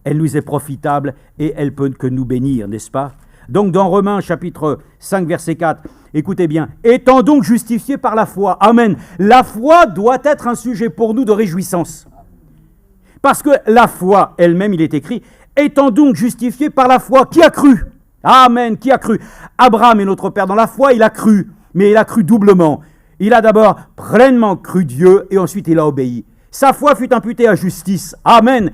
Elle nous est profitable et elle peut que nous bénir, n'est-ce pas? Donc, dans Romains, chapitre 5, verset 4, écoutez bien. Étant donc justifiés par la foi. Amen. La foi doit être un sujet pour nous de réjouissance. Parce que la foi elle-même, il est écrit, étant donc justifié par la foi, qui a cru? Amen, qui a cru? Abraham est notre père dans la foi, il a cru, mais il a cru doublement. Il a d'abord pleinement cru Dieu et ensuite il a obéi. Sa foi fut imputée à justice. Amen.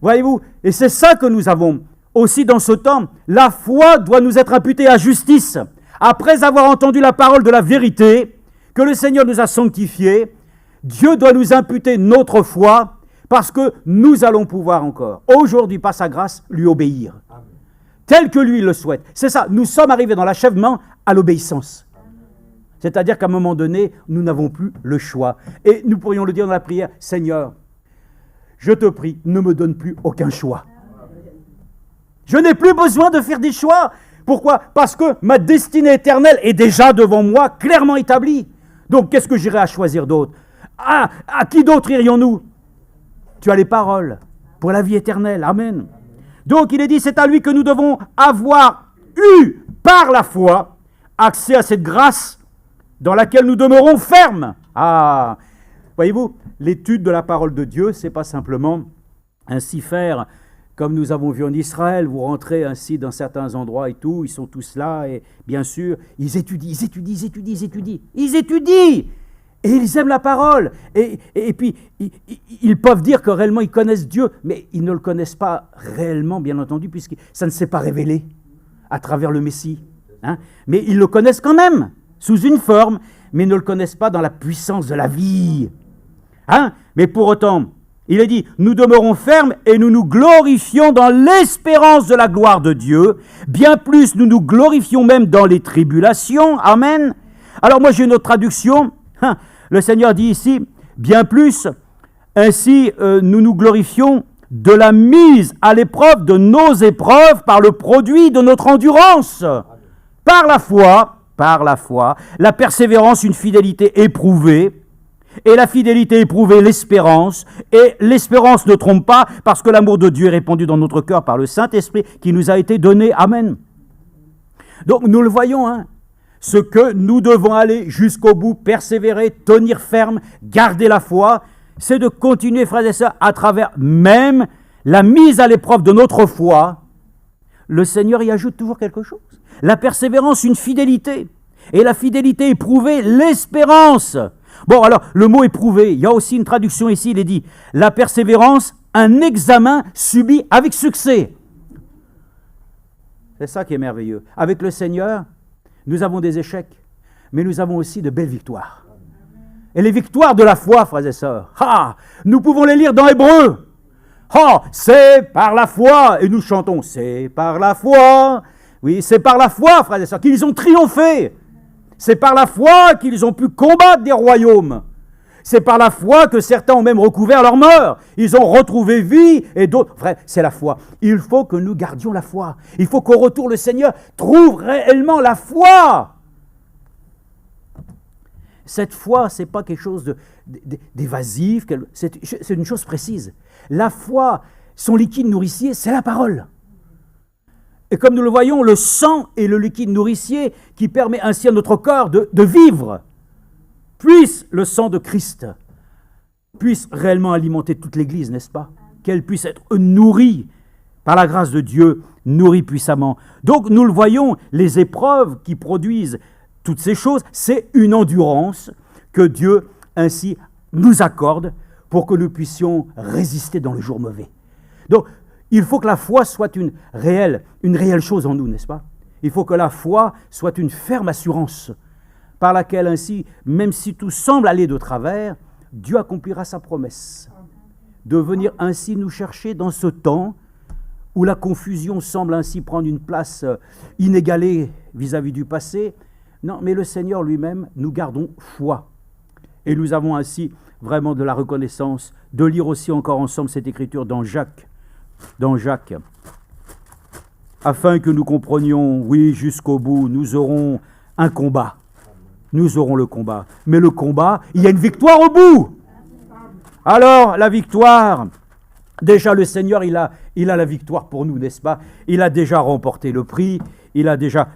Voyez-vous, et c'est ça que nous avons aussi dans ce temps. La foi doit nous être imputée à justice. Après avoir entendu la parole de la vérité, que le Seigneur nous a sanctifiés, Dieu doit nous imputer notre foi, parce que nous allons pouvoir encore, aujourd'hui, par sa grâce, lui obéir. Amen. Tel que lui le souhaite. C'est ça, nous sommes arrivés dans l'achèvement à l'obéissance. C'est-à-dire qu'à un moment donné, nous n'avons plus le choix. Et nous pourrions le dire dans la prière, Seigneur, je te prie, ne me donne plus aucun choix. Je n'ai plus besoin de faire des choix. Pourquoi? Parce que ma destinée éternelle est déjà devant moi, clairement établie. Donc, qu'est-ce que j'irai à choisir d'autre? À qui d'autre irions-nous? Tu as les paroles pour la vie éternelle. Amen. Donc il est dit, c'est à lui que nous devons avoir eu, par la foi, accès à cette grâce dans laquelle nous demeurons fermes. Ah, voyez-vous, l'étude de la parole de Dieu, c'est pas simplement ainsi faire comme nous avons vu en Israël. Vous rentrez ainsi dans certains endroits et tout, ils sont tous là et bien sûr, ils étudient. Et ils aiment la parole. Et puis, ils peuvent dire que réellement, ils connaissent Dieu, mais ils ne le connaissent pas réellement, bien entendu, puisque ça ne s'est pas révélé à travers le Messie. Mais ils le connaissent quand même, sous une forme, mais ne le connaissent pas dans la puissance de la vie. Mais pour autant, Il est dit, nous demeurons fermes et nous nous glorifions dans l'espérance de la gloire de Dieu. Bien plus, nous nous glorifions même dans les tribulations. Amen. Alors moi j'ai une autre traduction. Le Seigneur dit ici, bien plus, ainsi nous nous glorifions de la mise à l'épreuve de nos épreuves par le produit de notre endurance. Par la foi, la persévérance, une fidélité éprouvée, et la fidélité éprouvée, l'espérance, et l'espérance ne trompe pas, parce que l'amour de Dieu est répandu dans notre cœur par le Saint-Esprit qui nous a été donné. Amen. Donc nous le voyons, hein, ce que nous devons aller jusqu'au bout, persévérer, tenir ferme, garder la foi, c'est de continuer, frères et sœurs, à travers même la mise à l'épreuve de notre foi. Le Seigneur y ajoute toujours quelque chose. La persévérance, une fidélité. Et la fidélité éprouvée, l'espérance. Bon, alors, le mot éprouvé, il y a aussi une traduction ici, il est dit, la persévérance, un examen subi avec succès. C'est ça qui est merveilleux. Avec le Seigneur, nous avons des échecs, mais nous avons aussi de belles victoires. Et les victoires de la foi, frères et sœurs, nous pouvons les lire dans Hébreu. C'est par la foi, et nous chantons, c'est par la foi. Oui, c'est par la foi, frères et sœurs, qu'ils ont triomphé. C'est par la foi qu'ils ont pu combattre des royaumes. C'est par la foi que certains ont même recouvert leur mort. Ils ont retrouvé vie et d'autres... Frère, c'est la foi. Il faut que nous gardions la foi. Il faut qu'au retour, le Seigneur trouve réellement la foi. Cette foi, ce n'est pas quelque chose d'évasif, c'est une chose précise. La foi, son liquide nourricier, c'est la parole. Et comme nous le voyons, le sang est le liquide nourricier qui permet ainsi à notre corps de vivre. Puisse le sang de Christ puisse réellement alimenter toute l'Église, n'est-ce pas? Qu'elle puisse être nourrie par la grâce de Dieu, nourrie puissamment. Donc nous le voyons, les épreuves qui produisent toutes ces choses, c'est une endurance que Dieu ainsi nous accorde pour que nous puissions résister dans le jour mauvais. Donc, il faut que la foi soit une réelle chose en nous, n'est-ce pas? Il faut que la foi soit une ferme assurance par laquelle ainsi, même si tout semble aller de travers, Dieu accomplira sa promesse de venir ainsi nous chercher dans ce temps où la confusion semble ainsi prendre une place inégalée vis-à-vis du passé. Non, mais le Seigneur lui-même, nous gardons foi. Et nous avons ainsi vraiment de la reconnaissance de lire aussi encore ensemble cette écriture dans Jacques, afin que nous comprenions, oui, jusqu'au bout, nous aurons un combat. Nous aurons le combat. Mais le combat, il y a une victoire au bout. Alors, la victoire, déjà le Seigneur, il a la victoire pour nous, n'est-ce pas? Il a déjà remporté le prix,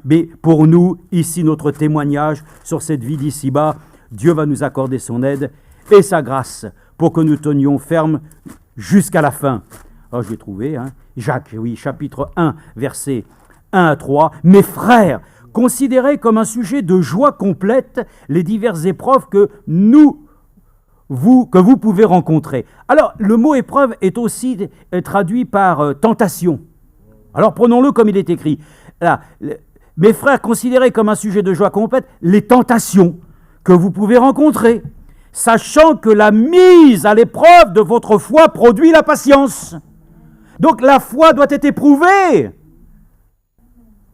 mais pour nous, ici, notre témoignage sur cette vie d'ici-bas, Dieu va nous accorder son aide et sa grâce pour que nous tenions ferme jusqu'à la fin. Alors, je l'ai trouvé, hein? Jacques, oui, chapitre 1, versets 1 à 3. « Mes frères, considérez comme un sujet de joie complète les diverses épreuves que vous pouvez rencontrer. » Alors, le mot épreuve est aussi traduit par tentation. Alors, prenons-le comme il est écrit. Là, mes frères, considérez comme un sujet de joie complète les tentations que vous pouvez rencontrer, sachant que la mise à l'épreuve de votre foi produit la patience. Donc la foi doit être éprouvée.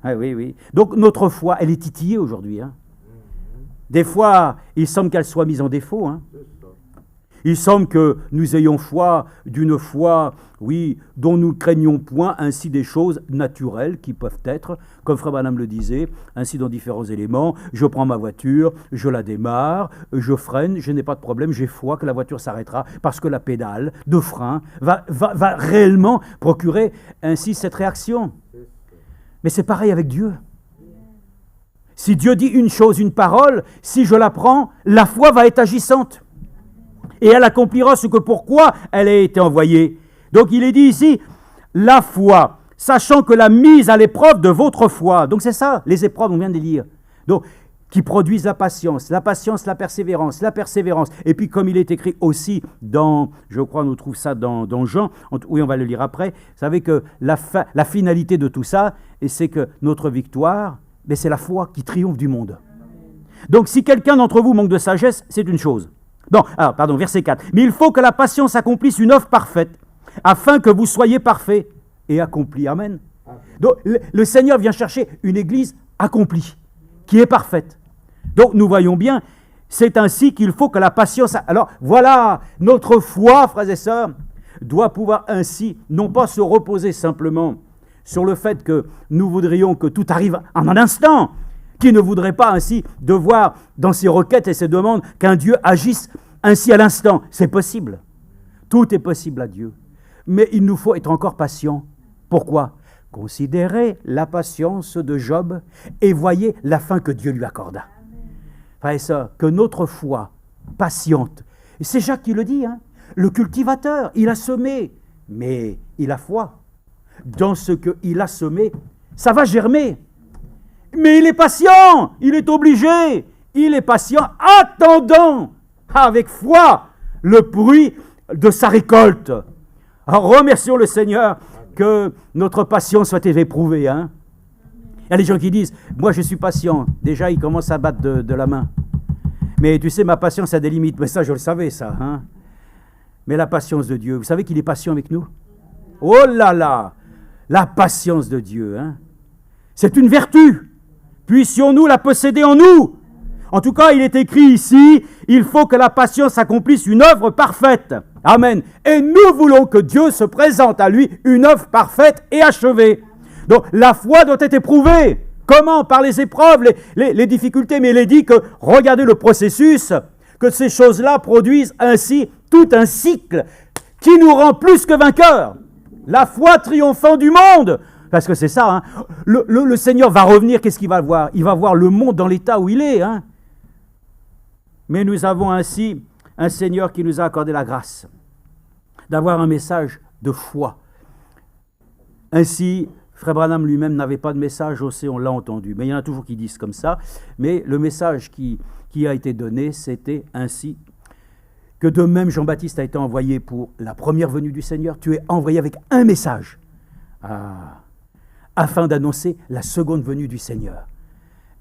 Ah oui. Donc notre foi, elle est titillée aujourd'hui. Hein. Des fois, il semble qu'elle soit mise en défaut. Hein. Il semble que nous ayons foi d'une foi, oui, dont nous ne craignons point, ainsi des choses naturelles qui peuvent être, comme Frère Branham le disait, ainsi dans différents éléments. Je prends ma voiture, je la démarre, je freine, je n'ai pas de problème, j'ai foi que la voiture s'arrêtera parce que la pédale de frein va réellement procurer ainsi cette réaction. Mais c'est pareil avec Dieu. Si Dieu dit une chose, une parole, si je la prends, la foi va être agissante. Et elle accomplira ce que pourquoi elle a été envoyée. Donc il est dit ici, la foi, sachant que la mise à l'épreuve de votre foi, donc c'est ça, les épreuves, on vient de les lire, donc, qui produisent la patience, la persévérance, et puis comme il est écrit aussi dans, je crois on trouve ça dans Jean, oui on va le lire après, vous savez que la finalité de tout ça, et c'est que notre victoire, c'est la foi qui triomphe du monde. Donc si quelqu'un d'entre vous manque de sagesse, c'est une chose. Non, alors, pardon, verset 4. Mais il faut que la patience accomplisse une œuvre parfaite, afin que vous soyez parfaits et accomplis. Amen. Donc, le Seigneur vient chercher une église accomplie, qui est parfaite. Donc, nous voyons bien, c'est ainsi qu'il faut que la patience... Alors, voilà, notre foi, frères et sœurs, doit pouvoir ainsi, non pas se reposer simplement sur le fait que nous voudrions que tout arrive en un instant, qui ne voudrait pas ainsi devoir, dans ses requêtes et ses demandes, qu'un Dieu agisse ainsi à l'instant. C'est possible. Tout est possible à Dieu. Mais il nous faut être encore patients. Pourquoi ? Considérez la patience de Job et voyez la fin que Dieu lui accorda. Frères et sœurs, que notre foi patiente, et c'est Jacques qui le dit, hein, le cultivateur, il a semé, mais il a foi. Dans ce qu'il a semé, ça va germer. Mais il est patient, il est obligé, il est patient, attendant avec foi le fruit de sa récolte. Alors remercions le Seigneur que notre patience soit éprouvée. Hein. Il y a des gens qui disent, moi je suis patient. Déjà, ils commencent à battre de la main. Mais tu sais, ma patience a des limites. Mais ça, je le savais, ça. Hein. Mais la patience de Dieu, vous savez qu'il est patient avec nous ? Oh là là, la patience de Dieu. Hein. C'est une vertu. Puissions-nous la posséder en nous. En tout cas, il est écrit ici, il faut que la patience accomplisse une œuvre parfaite. Amen. Et nous voulons que Dieu se présente à lui une œuvre parfaite et achevée. Donc, la foi doit être éprouvée. Comment ? Par les épreuves, les difficultés. Mais il est dit que, regardez le processus, que ces choses-là produisent ainsi tout un cycle qui nous rend plus que vainqueurs. La foi triomphant du monde. Parce que c'est ça, hein. Le Seigneur va revenir, qu'est-ce qu'il va voir ? Il va voir le monde dans l'état où il est. Hein. Mais nous avons ainsi un Seigneur qui nous a accordé la grâce d'avoir un message de foi. Ainsi, Frère Branham lui-même n'avait pas de message, on l'a entendu. Mais il y en a toujours qui disent comme ça. Mais le message qui a été donné, c'était ainsi que de même Jean-Baptiste a été envoyé pour la première venue du Seigneur. Tu es envoyé avec un message. Afin d'annoncer la seconde venue du Seigneur.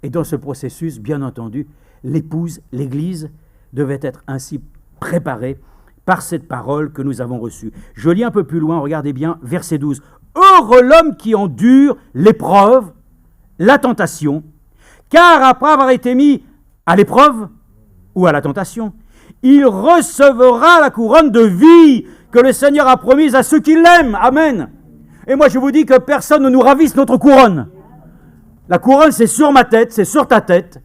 Et dans ce processus, bien entendu, l'épouse, l'Église, devait être ainsi préparée par cette parole que nous avons reçue. Je lis un peu plus loin, regardez bien, verset 12. « Heureux l'homme qui endure l'épreuve, la tentation, car après avoir été mis à l'épreuve ou à la tentation, il recevra la couronne de vie que le Seigneur a promise à ceux qui l'aiment. » Amen. Et moi, je vous dis que personne ne nous ravisse notre couronne. La couronne, c'est sur ma tête, c'est sur ta tête.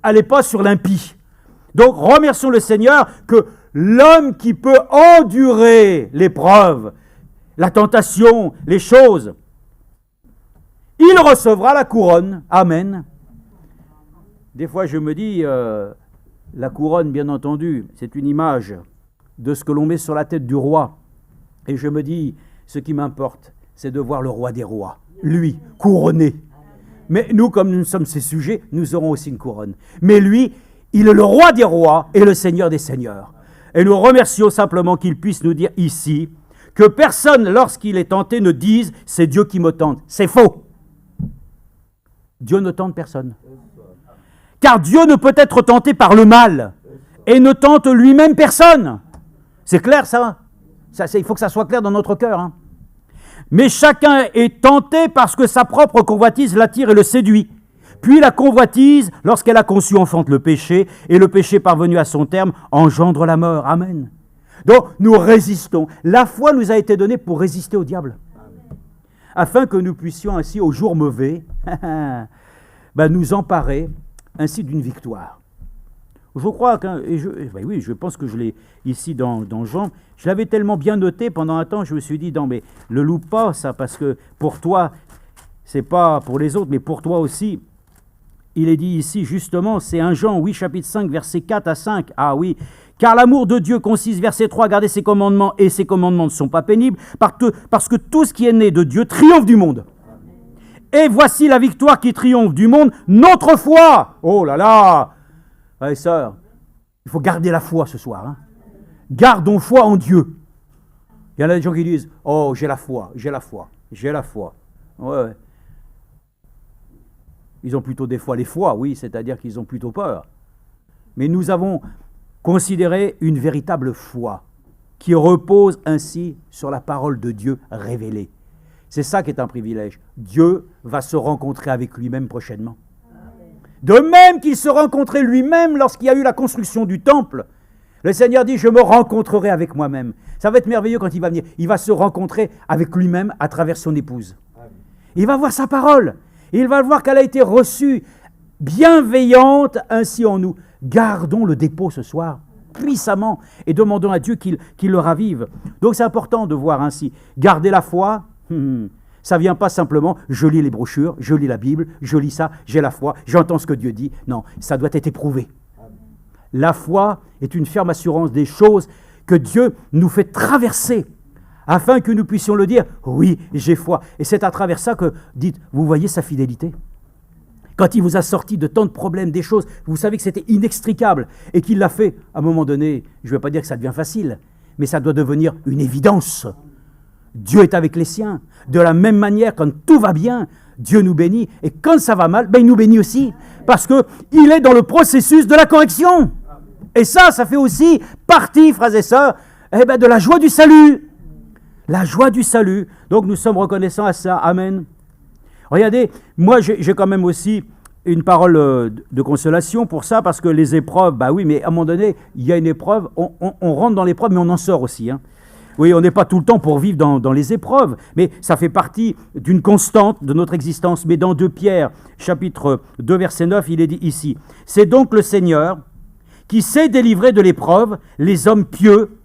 Elle n'est pas sur l'impie. Donc, remercions le Seigneur que l'homme qui peut endurer l'épreuve, la tentation, les choses, il recevra la couronne. Amen. Des fois, je me dis, la couronne, bien entendu, c'est une image de ce que l'on met sur la tête du roi. Et je me dis, ce qui m'importe, c'est de voir le roi des rois, lui, couronné. Mais nous, comme nous sommes ses sujets, nous aurons aussi une couronne. Mais lui, il est le roi des rois et le seigneur des seigneurs. Et nous remercions simplement qu'il puisse nous dire ici que personne, lorsqu'il est tenté, ne dise « c'est Dieu qui me tente ». C'est faux. Dieu ne tente personne. Car Dieu ne peut être tenté par le mal et ne tente lui-même personne. C'est clair ça, il faut que ça soit clair dans notre cœur. Hein. Mais chacun est tenté parce que sa propre convoitise l'attire et le séduit. Puis la convoitise, lorsqu'elle a conçu, enfante le péché, et le péché parvenu à son terme engendre la mort. Amen. Donc nous résistons. La foi nous a été donnée pour résister au diable. Afin que nous puissions ainsi, au jour mauvais, nous emparer ainsi d'une victoire. Je crois je pense que je l'ai ici dans Jean. Je l'avais tellement bien noté pendant un temps, je me suis dit, non mais ne loupe pas ça, parce que pour toi, c'est pas pour les autres, mais pour toi aussi. Il est dit ici, justement, c'est 1 Jean, oui, chapitre 5, versets 4 à 5. Ah oui, car l'amour de Dieu consiste, verset 3, à garder ses commandements, et ses commandements ne sont pas pénibles, parce que tout ce qui est né de Dieu triomphe du monde. Et voici la victoire qui triomphe du monde, notre foi. Oh là là, frères et sœurs, il faut garder la foi ce soir. Hein. Gardons foi en Dieu. Il y en a des gens qui disent, oh, j'ai la foi. Ouais. Ils ont plutôt des fois les foi, oui, c'est-à-dire qu'ils ont plutôt peur. Mais nous avons considérer une véritable foi qui repose ainsi sur la parole de Dieu révélée. C'est ça qui est un privilège. Dieu va se rencontrer avec lui-même prochainement. De même qu'il se rencontrait lui-même lorsqu'il y a eu la construction du temple. Le Seigneur dit, je me rencontrerai avec moi-même. Ça va être merveilleux quand il va venir. Il va se rencontrer avec lui-même à travers son épouse. Il va voir sa parole. Il va voir qu'elle a été reçue bienveillante ainsi en nous. Gardons le dépôt ce soir, puissamment, et demandons à Dieu qu'il le ravive. Donc c'est important de voir ainsi. Garder la foi, ça ne vient pas simplement, je lis les brochures, je lis la Bible, je lis ça, j'ai la foi, j'entends ce que Dieu dit. Non, ça doit être éprouvé. La foi est une ferme assurance des choses que Dieu nous fait traverser, afin que nous puissions le dire, oui, j'ai foi. Et c'est à travers ça que, dites, vous voyez sa fidélité. Quand il vous a sorti de tant de problèmes, des choses, vous savez que c'était inextricable, et qu'il l'a fait, à un moment donné, je ne vais pas dire que ça devient facile, mais ça doit devenir une évidence. Dieu est avec les siens. De la même manière, quand tout va bien, Dieu nous bénit, et quand ça va mal, il nous bénit aussi, parce qu'il est dans le processus de la correction. Et ça fait aussi partie, frères et sœurs, de la joie du salut. La joie du salut. Donc nous sommes reconnaissants à ça. Amen. Regardez, moi j'ai quand même aussi une parole de consolation pour ça, parce que les épreuves, oui, mais à un moment donné, il y a une épreuve, on rentre dans l'épreuve, mais on en sort aussi. Oui, on n'est pas tout le temps pour vivre dans les épreuves, mais ça fait partie d'une constante de notre existence. Mais dans 2 Pierre, chapitre 2, verset 9, il est dit ici, « C'est donc le Seigneur qui sait délivrer de l'épreuve les hommes pieux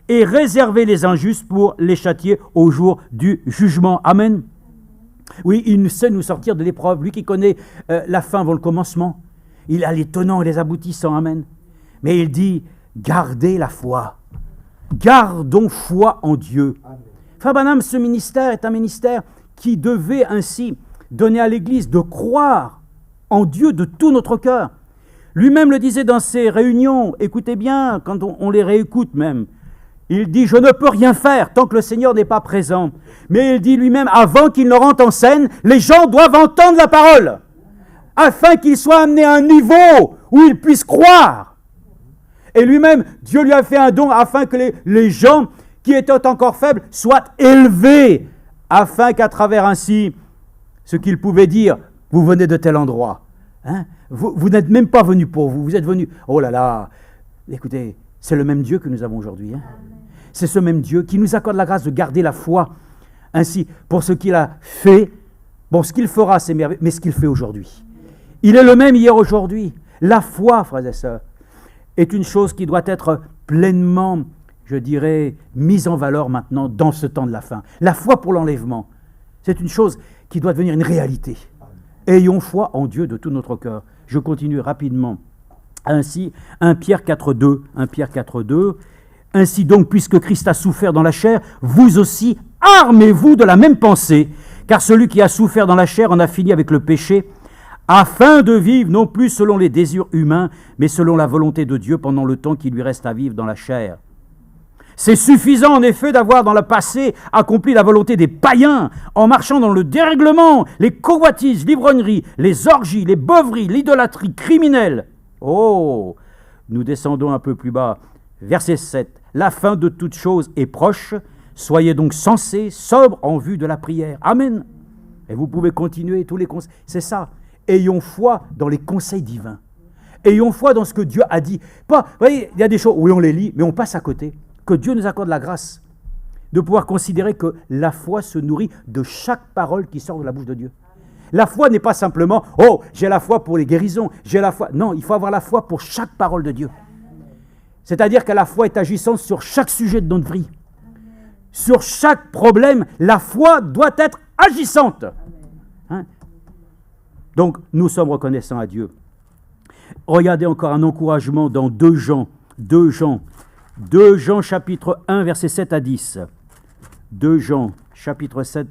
et réserver les injustes pour les châtier au jour du jugement. » Amen. Oui, il sait nous sortir de l'épreuve. Lui qui connaît la fin avant le commencement. Il a les tenants et les aboutissants. Amen. Mais il dit, gardez la foi. Gardons foi en Dieu. Frère Branham, ce ministère est un ministère qui devait ainsi donner à l'Église de croire en Dieu de tout notre cœur. Lui-même le disait dans ses réunions, écoutez bien, quand on les réécoute même, il dit, je ne peux rien faire tant que le Seigneur n'est pas présent. Mais il dit lui-même, avant qu'il ne rentre en scène, les gens doivent entendre la parole, afin qu'ils soient amenés à un niveau où ils puissent croire. Et lui-même, Dieu lui a fait un don afin que les gens qui étaient encore faibles soient élevés, afin qu'à travers ainsi, ce qu'ils pouvaient dire, vous venez de tel endroit. Vous n'êtes même pas venus pour vous, vous êtes venus. Oh là là, écoutez, c'est le même Dieu que nous avons aujourd'hui. C'est ce même Dieu qui nous accorde la grâce de garder la foi, ainsi pour ce qu'il a fait. Bon, ce qu'il fera, c'est merveilleux, mais ce qu'il fait aujourd'hui. Il est le même hier, aujourd'hui. La foi, frères et sœurs, est une chose qui doit être pleinement, je dirais, mise en valeur maintenant dans ce temps de la fin. La foi pour l'enlèvement, c'est une chose qui doit devenir une réalité. Ayons foi en Dieu de tout notre cœur. Je continue rapidement. Ainsi, 1 Pierre 4,2, ainsi donc, puisque Christ a souffert dans la chair, vous aussi, armez-vous de la même pensée, car celui qui a souffert dans la chair en a fini avec le péché, afin de vivre non plus selon les désirs humains, mais selon la volonté de Dieu pendant le temps qui lui reste à vivre dans la chair. C'est suffisant en effet d'avoir dans le passé accompli la volonté des païens en marchant dans le dérèglement, les convoitises, l'ivrognerie, les orgies, les beuveries, l'idolâtrie criminelle. Oh, nous descendons un peu plus bas. Verset 7. La fin de toute chose est proche. Soyez donc sensés, sobres en vue de la prière. Amen. Et vous pouvez continuer tous les conseils. C'est ça. Ayons foi dans les conseils divins. Ayons foi dans ce que Dieu a dit. Pas, vous voyez, il y a des choses, oui, on les lit, mais on passe à côté. Que Dieu nous accorde la grâce de pouvoir considérer que la foi se nourrit de chaque parole qui sort de la bouche de Dieu. La foi n'est pas simplement « Oh, j'ai la foi pour les guérisons, j'ai la foi... » Non, il faut avoir la foi pour chaque parole de Dieu. C'est-à-dire que la foi est agissante sur chaque sujet de notre vie. Sur chaque problème, la foi doit être agissante. Donc, nous sommes reconnaissants à Dieu. Regardez encore un encouragement dans 2 Jean chapitre 1, versets 7 à 10. 2 Jean chapitre 7,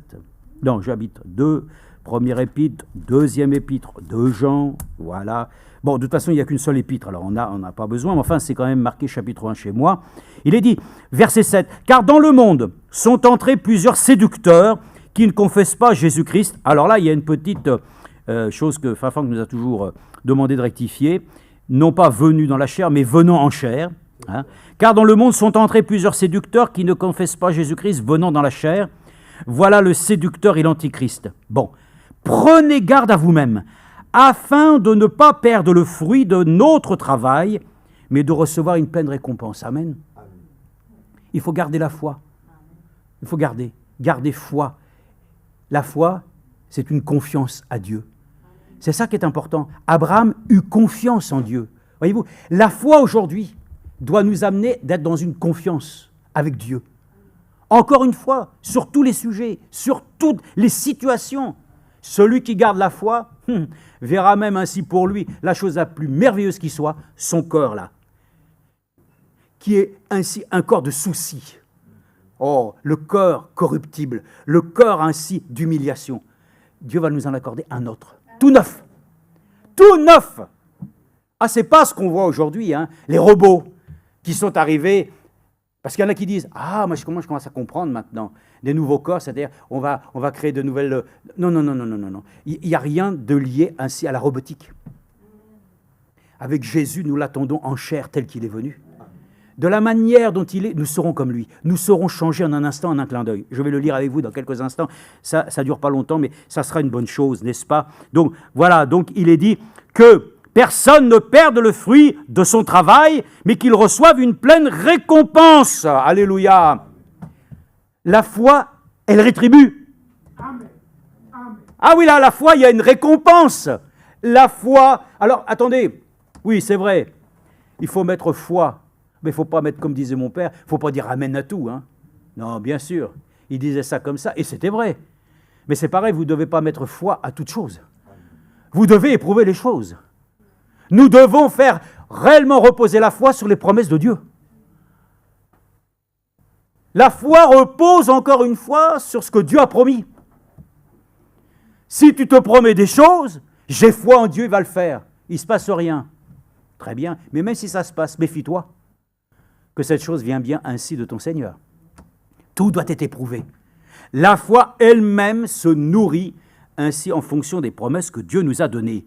non, j'habite 2, première épître, deuxième épître, 2 Jean, voilà. Bon, de toute façon, il n'y a qu'une seule épître, alors on n'a pas besoin, mais enfin, c'est quand même marqué chapitre 1 chez moi. Il est dit, verset 7, « Car dans le monde sont entrés plusieurs séducteurs qui ne confessent pas Jésus-Christ. » Alors là, il y a une petite chose que Franck nous a toujours demandé de rectifier. Non pas venus dans la chair, mais venant en chair. Hein? Car dans le monde sont entrés plusieurs séducteurs qui ne confessent pas Jésus-Christ venant dans la chair. Voilà le séducteur et l'antichrist. Bon, prenez garde à vous-même, afin de ne pas perdre le fruit de notre travail, mais de recevoir une pleine récompense. Amen. Il faut garder la foi. Il faut garder foi. La foi, c'est une confiance à Dieu. C'est ça qui est important. Abraham eut confiance en Dieu. Voyez-vous, la foi aujourd'hui doit nous amener d'être dans une confiance avec Dieu. Encore une fois, sur tous les sujets, sur toutes les situations, celui qui garde la foi verra même ainsi pour lui la chose la plus merveilleuse qui soit, son corps là, qui est ainsi un corps de souci. Oh, le corps corruptible, le corps ainsi d'humiliation. Dieu va nous en accorder un autre, tout neuf. Tout neuf. Ah, c'est pas ce qu'on voit aujourd'hui, hein, les robots qui sont arrivés, parce qu'il y en a qui disent « Ah, moi je commence à comprendre maintenant, des nouveaux corps, c'est-à-dire on va créer de nouvelles... » Non. Il n'y a rien de lié ainsi à la robotique. Avec Jésus, nous l'attendons en chair tel qu'il est venu. De la manière dont il est, nous serons comme lui. Nous serons changés en un instant, en un clin d'œil. Je vais le lire avec vous dans quelques instants. Ça ne dure pas longtemps, mais ça sera une bonne chose, n'est-ce pas? Donc voilà, donc il est dit que personne ne perde le fruit de son travail, mais qu'il reçoive une pleine récompense. Alléluia. La foi, elle rétribue. Amen. Ah oui, là, la foi, il y a une récompense. La foi... Alors, attendez. Oui, c'est vrai. Il faut mettre foi. Mais il ne faut pas mettre, comme disait mon père, il ne faut pas dire amen à tout. Hein. Non, bien sûr. Il disait ça comme ça, et c'était vrai. Mais c'est pareil, vous ne devez pas mettre foi à toute chose. Vous devez éprouver les choses. Nous devons faire réellement reposer la foi sur les promesses de Dieu. La foi repose encore une fois sur ce que Dieu a promis. Si tu te promets des choses, j'ai foi en Dieu, il va le faire. Il ne se passe rien. Très bien, mais même si ça se passe, méfie-toi que cette chose vient bien ainsi de ton Seigneur. Tout doit être éprouvé. La foi elle-même se nourrit ainsi en fonction des promesses que Dieu nous a données.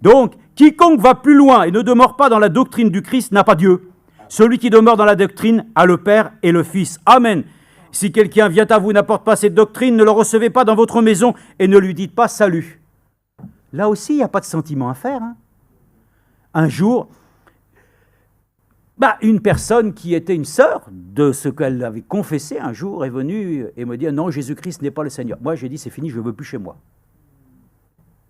Donc, quiconque va plus loin et ne demeure pas dans la doctrine du Christ n'a pas Dieu. Celui qui demeure dans la doctrine a le Père et le Fils. Amen. Si quelqu'un vient à vous, n'apporte pas cette doctrine, ne le recevez pas dans votre maison et ne lui dites pas salut. Là aussi, il n'y a pas de sentiment à faire. Hein. Un jour, une personne qui était une sœur de ce qu'elle avait confessé un jour est venue et me dit « Non, Jésus-Christ n'est pas le Seigneur. » Moi, j'ai dit « C'est fini, je ne veux plus chez moi. »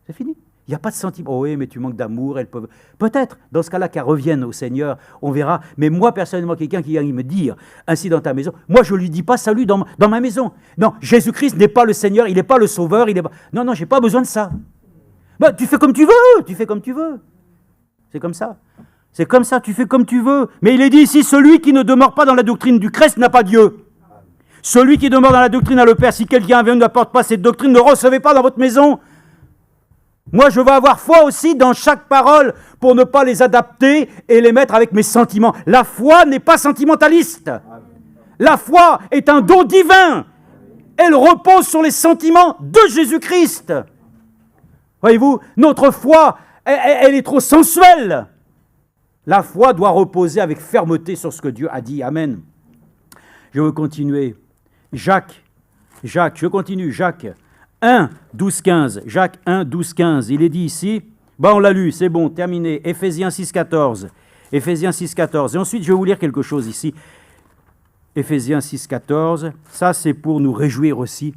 C'est fini. Il n'y a pas de sentiment. Oh oui, mais tu manques d'amour. Elles peuvent... Peut-être, dans ce cas-là, qu'elles reviennent au Seigneur, on verra. Mais moi, personnellement, quelqu'un qui vient me dire ainsi dans ta maison, moi, je ne lui dis pas salut dans ma maison. Non, Jésus-Christ n'est pas le Seigneur, il n'est pas le Sauveur. Non, je n'ai pas besoin de ça. Tu fais comme tu veux. C'est comme ça. C'est comme ça, tu fais comme tu veux. Mais il est dit ici, celui qui ne demeure pas dans la doctrine du Christ n'a pas Dieu. Celui qui demeure dans la doctrine a le Père. Si quelqu'un vient et n'apporte pas cette doctrine, ne recevez pas dans votre maison. Moi, je veux avoir foi aussi dans chaque parole pour ne pas les adapter et les mettre avec mes sentiments. La foi n'est pas sentimentaliste. La foi est un don divin. Elle repose sur les sentiments de Jésus-Christ. Voyez-vous, notre foi, elle est trop sensuelle. La foi doit reposer avec fermeté sur ce que Dieu a dit. Amen. Je veux continuer. Jacques, je continue. Jacques 1, 12, 15. Jacques 1, 12, 15. Il est dit ici, on l'a lu, c'est bon, terminé. Éphésiens 6, 14. Éphésiens 6, 14. Et ensuite, je vais vous lire quelque chose ici. Éphésiens 6, 14. Ça, c'est pour nous réjouir aussi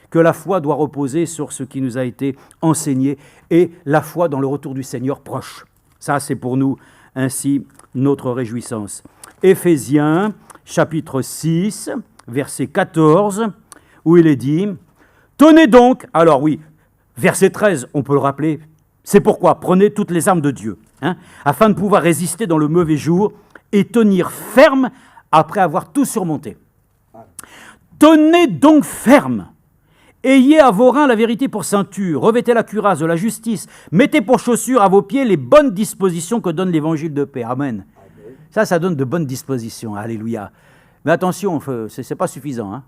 que la foi doit reposer sur ce qui nous a été enseigné et la foi dans le retour du Seigneur proche. Ça, c'est pour nous ainsi notre réjouissance. Éphésiens, chapitre 6, verset 14, où il est dit « Tenez donc », alors oui, verset 13, on peut le rappeler, c'est pourquoi « Prenez toutes les armes de Dieu, afin de pouvoir résister dans le mauvais jour et tenir ferme après avoir tout surmonté. Tenez donc ferme. Ayez à vos reins la vérité pour ceinture, revêtez la cuirasse de la justice, mettez pour chaussures à vos pieds les bonnes dispositions que donne l'évangile de paix. Amen. Ça donne de bonnes dispositions. Alléluia. Mais attention, ce n'est pas suffisant. Hein.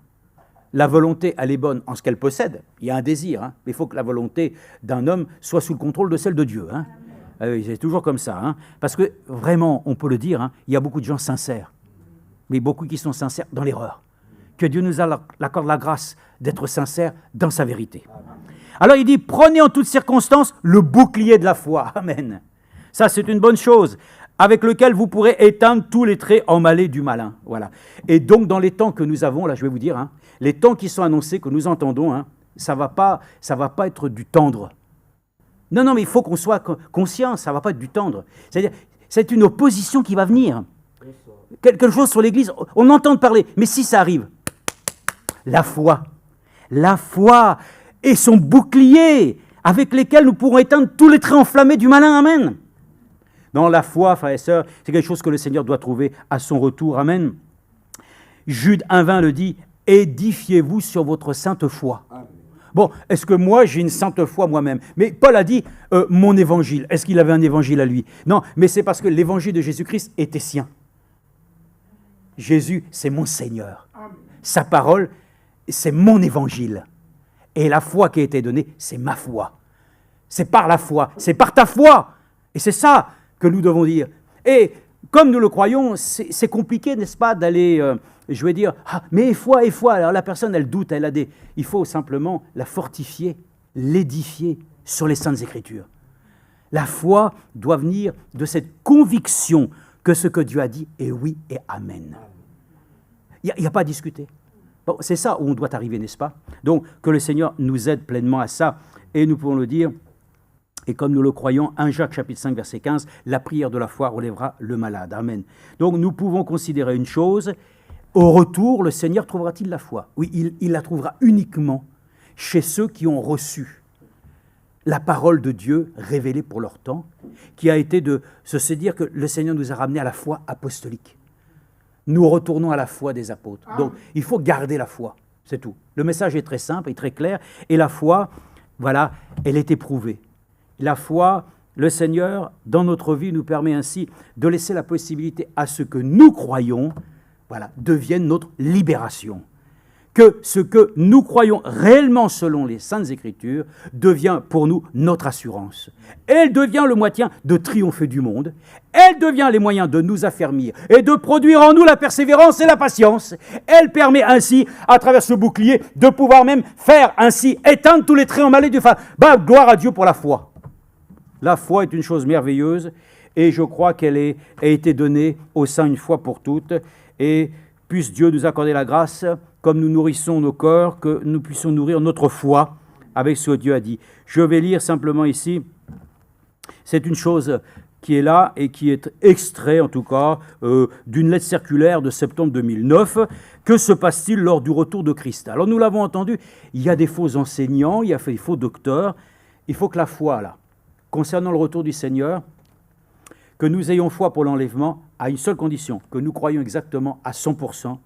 La volonté, elle est bonne en ce qu'elle possède. Il y a un désir. Hein. Il faut que la volonté d'un homme soit sous le contrôle de celle de Dieu. Hein. C'est toujours comme ça. Hein. Parce que vraiment, on peut le dire, hein, il y a beaucoup de gens sincères. Mais beaucoup qui sont sincères dans l'erreur. Que Dieu nous accorde la grâce d'être sincères dans sa vérité. Alors il dit, prenez en toutes circonstances le bouclier de la foi. Amen. Ça, c'est une bonne chose, avec lequel vous pourrez éteindre tous les traits emmêlés du malin. Voilà. Et donc, dans les temps que nous avons, là, je vais vous dire, hein, les temps qui sont annoncés, que nous entendons, hein, ça va pas être du tendre. Non, mais il faut qu'on soit conscient, ça ne va pas être du tendre. C'est-à-dire, c'est une opposition qui va venir. Quelque chose sur l'Église, on entend parler, mais si ça arrive, la foi et son bouclier avec lesquels nous pourrons éteindre tous les traits enflammés du malin, amen. Non, la foi, frères et sœurs, c'est quelque chose que le Seigneur doit trouver à son retour, amen. Jude 1,20 le dit, édifiez-vous sur votre sainte foi. Amen. Bon, est-ce que moi, j'ai une sainte foi moi-même? Mais Paul a dit, mon évangile, est-ce qu'il avait un évangile à lui? Non, mais c'est parce que l'évangile de Jésus-Christ était sien. Jésus, c'est mon Seigneur. Sa parole, c'est mon évangile. Et la foi qui a été donnée, c'est ma foi. C'est par la foi, c'est par ta foi. Et c'est ça que nous devons dire. Et comme nous le croyons, c'est compliqué, n'est-ce pas, d'aller... je vais dire, mais foi. Alors la personne, elle doute, elle a des... Il faut simplement la fortifier, l'édifier sur les Saintes Écritures. La foi doit venir de cette conviction que ce que Dieu a dit est oui et amen. Il n'y a pas à discuter. Bon, c'est ça où on doit arriver, n'est-ce pas? Donc, que le Seigneur nous aide pleinement à ça. Et nous pouvons le dire, et comme nous le croyons, 1 Jacques chapitre 5, verset 15, la prière de la foi relèvera le malade. Amen. Donc, nous pouvons considérer une chose. Au retour, le Seigneur trouvera-t-il la foi? Oui, il la trouvera uniquement chez ceux qui ont reçu la parole de Dieu révélée pour leur temps, qui a été de se dire que le Seigneur nous a ramenés à la foi apostolique. Nous retournons à la foi des apôtres. Donc, il faut garder la foi, c'est tout. Le message est très simple et très clair, et la foi, voilà, elle est éprouvée. La foi, le Seigneur, dans notre vie, nous permet ainsi de laisser la possibilité à ce que nous croyons, voilà, devienne notre libération. Que ce que nous croyons réellement selon les Saintes Écritures devient pour nous notre assurance. Elle devient le moyen de triompher du monde. Elle devient les moyens de nous affermir et de produire en nous la persévérance et la patience. Elle permet ainsi, à travers ce bouclier, de pouvoir même faire ainsi éteindre tous les traits emmêlés du phare. Gloire à Dieu pour la foi. La foi est une chose merveilleuse et je crois qu'elle a été donnée au sein une fois pour toutes. Et puisse Dieu nous accorder la grâce, comme nous nourrissons nos corps, que nous puissions nourrir notre foi avec ce que Dieu a dit. Je vais lire simplement ici, c'est une chose qui est là et qui est extrait en tout cas d'une lettre circulaire de septembre 2009. Que se passe-t-il lors du retour de Christ? Alors nous l'avons entendu, il y a des faux enseignants, il y a des faux docteurs. Il faut que la foi, là, concernant le retour du Seigneur, que nous ayons foi pour l'enlèvement à une seule condition, que nous croyions exactement à 100%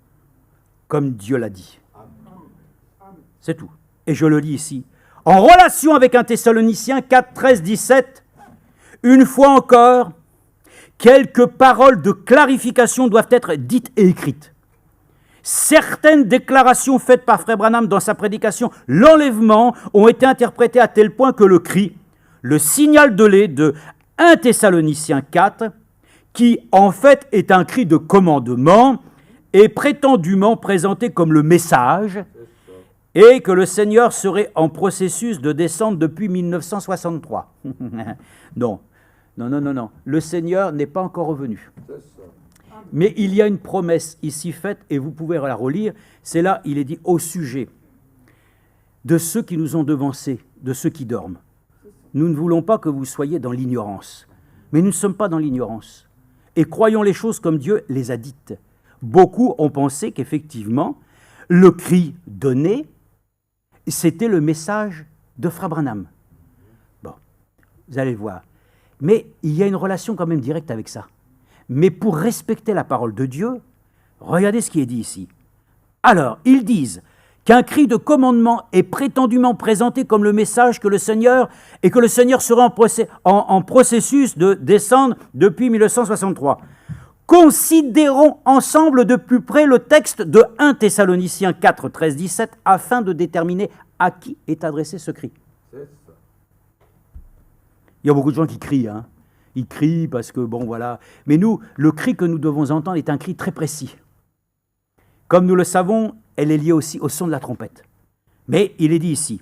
comme Dieu l'a dit. C'est tout. Et je le lis ici. En relation avec 1 Thessaloniciens 4, 13, 17, une fois encore, quelques paroles de clarification doivent être dites et écrites. Certaines déclarations faites par Frère Branham dans sa prédication, l'enlèvement, ont été interprétées à tel point que le cri, le signal de lait de 1 Thessaloniciens 4, qui en fait est un cri de commandement, est prétendument présenté comme le message, et que le Seigneur serait en processus de descente depuis 1963. Non. Le Seigneur n'est pas encore revenu. Mais il y a une promesse ici faite, et vous pouvez la relire, c'est là, il est dit au sujet de ceux qui nous ont devancés, de ceux qui dorment. Nous ne voulons pas que vous soyez dans l'ignorance, mais nous ne sommes pas dans l'ignorance. Et croyons les choses comme Dieu les a dites. Beaucoup ont pensé qu'effectivement, le cri donné, c'était le message de Frère Branham. Bon, vous allez voir. Mais il y a une relation quand même directe avec ça. Mais pour respecter la parole de Dieu, regardez ce qui est dit ici. Alors, ils disent qu'un cri de commandement est prétendument présenté comme le message que le Seigneur, et que le Seigneur sera en processus de descendre depuis 1963. Considérons ensemble de plus près le texte de 1 Thessaloniciens 4, 13, 17, afin de déterminer à qui est adressé ce cri. Il y a beaucoup de gens qui crient, hein. Ils crient parce que, bon, voilà. Mais nous, le cri que nous devons entendre est un cri très précis. Comme nous le savons, elle est liée aussi au son de la trompette. Mais il est dit ici,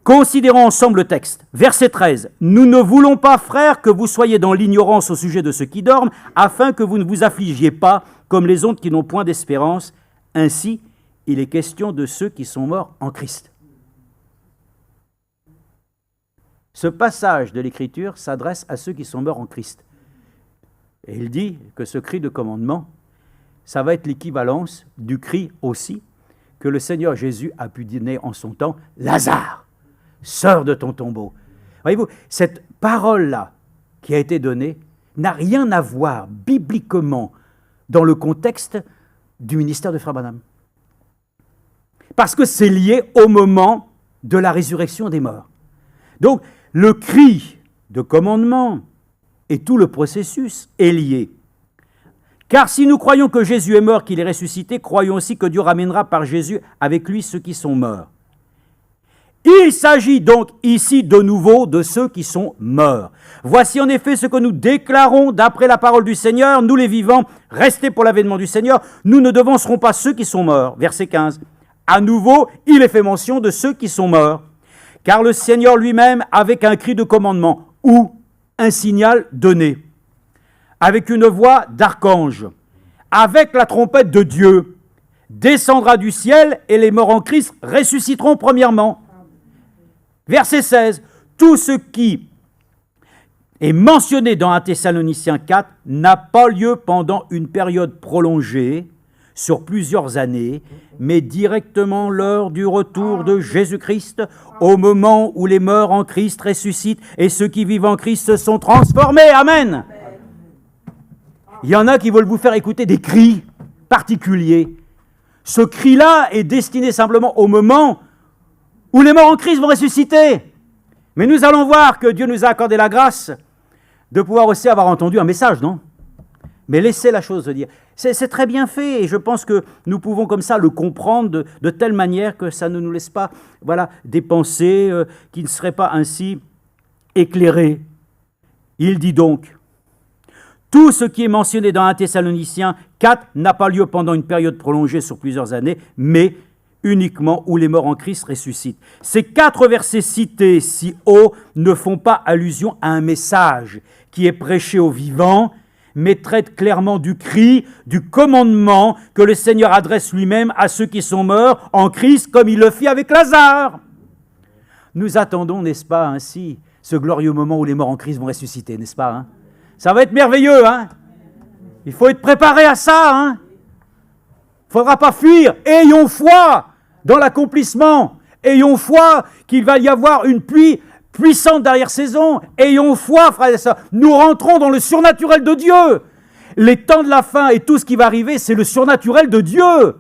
considérons ensemble le texte. Verset 13. « Nous ne voulons pas, frères, que vous soyez dans l'ignorance au sujet de ceux qui dorment, afin que vous ne vous affligiez pas comme les autres qui n'ont point d'espérance. Ainsi, il est question de ceux qui sont morts en Christ. » Ce passage de l'Écriture s'adresse à ceux qui sont morts en Christ. Et il dit que ce cri de commandement, ça va être l'équivalence du cri aussi que le Seigneur Jésus a pu donner en son temps, « Lazare, sors de ton tombeau ». Voyez-vous, cette parole-là qui a été donnée n'a rien à voir bibliquement dans le contexte du ministère de Frère Branham. Parce que c'est lié au moment de la résurrection des morts. Donc, le cri de commandement et tout le processus est lié. Car si nous croyons que Jésus est mort, qu'il est ressuscité, croyons aussi que Dieu ramènera par Jésus avec lui ceux qui sont morts. Il s'agit donc ici de nouveau de ceux qui sont morts. Voici en effet ce que nous déclarons d'après la parole du Seigneur, nous les vivants, restés pour l'avènement du Seigneur, nous ne devancerons pas ceux qui sont morts. Verset 15. À nouveau, il est fait mention de ceux qui sont morts. Car le Seigneur lui-même, avec un cri de commandement ou un signal donné, avec une voix d'archange, avec la trompette de Dieu, descendra du ciel et les morts en Christ ressusciteront premièrement. Verset 16. Tout ce qui est mentionné dans 1 Thessaloniciens 4 n'a pas lieu pendant une période prolongée, sur plusieurs années, mais directement lors du retour de Jésus-Christ, au moment où les morts en Christ ressuscitent et ceux qui vivent en Christ se sont transformés. Amen. Il y en a qui veulent vous faire écouter des cris particuliers. Ce cri-là est destiné simplement au moment où les morts en Christ vont ressusciter. Mais nous allons voir que Dieu nous a accordé la grâce de pouvoir aussi avoir entendu un message, non ? Mais laissez la chose se dire. C'est très bien fait et je pense que nous pouvons comme ça le comprendre de telle manière que ça ne nous laisse pas des pensées qui ne seraient pas ainsi éclairées. Il dit donc, tout ce qui est mentionné dans 1 Thessaloniciens 4 n'a pas lieu pendant une période prolongée sur plusieurs années, mais uniquement où les morts en Christ ressuscitent. Ces 4 versets cités si haut ne font pas allusion à un message qui est prêché aux vivants, mais traite clairement du cri, du commandement que le Seigneur adresse lui-même à ceux qui sont morts en Christ, comme il le fit avec Lazare. Nous attendons, n'est-ce pas, ainsi, ce glorieux moment où les morts en Christ vont ressusciter, n'est-ce pas, hein? Ça va être merveilleux, hein? Il faut être préparé à ça, hein? Il ne faudra pas fuir. Ayons foi dans l'accomplissement. Ayons foi qu'il va y avoir une pluie puissante d'arrière-saison. Ayons foi, frères et sœurs. Nous rentrons dans le surnaturel de Dieu. Les temps de la fin et tout ce qui va arriver, c'est le surnaturel de Dieu.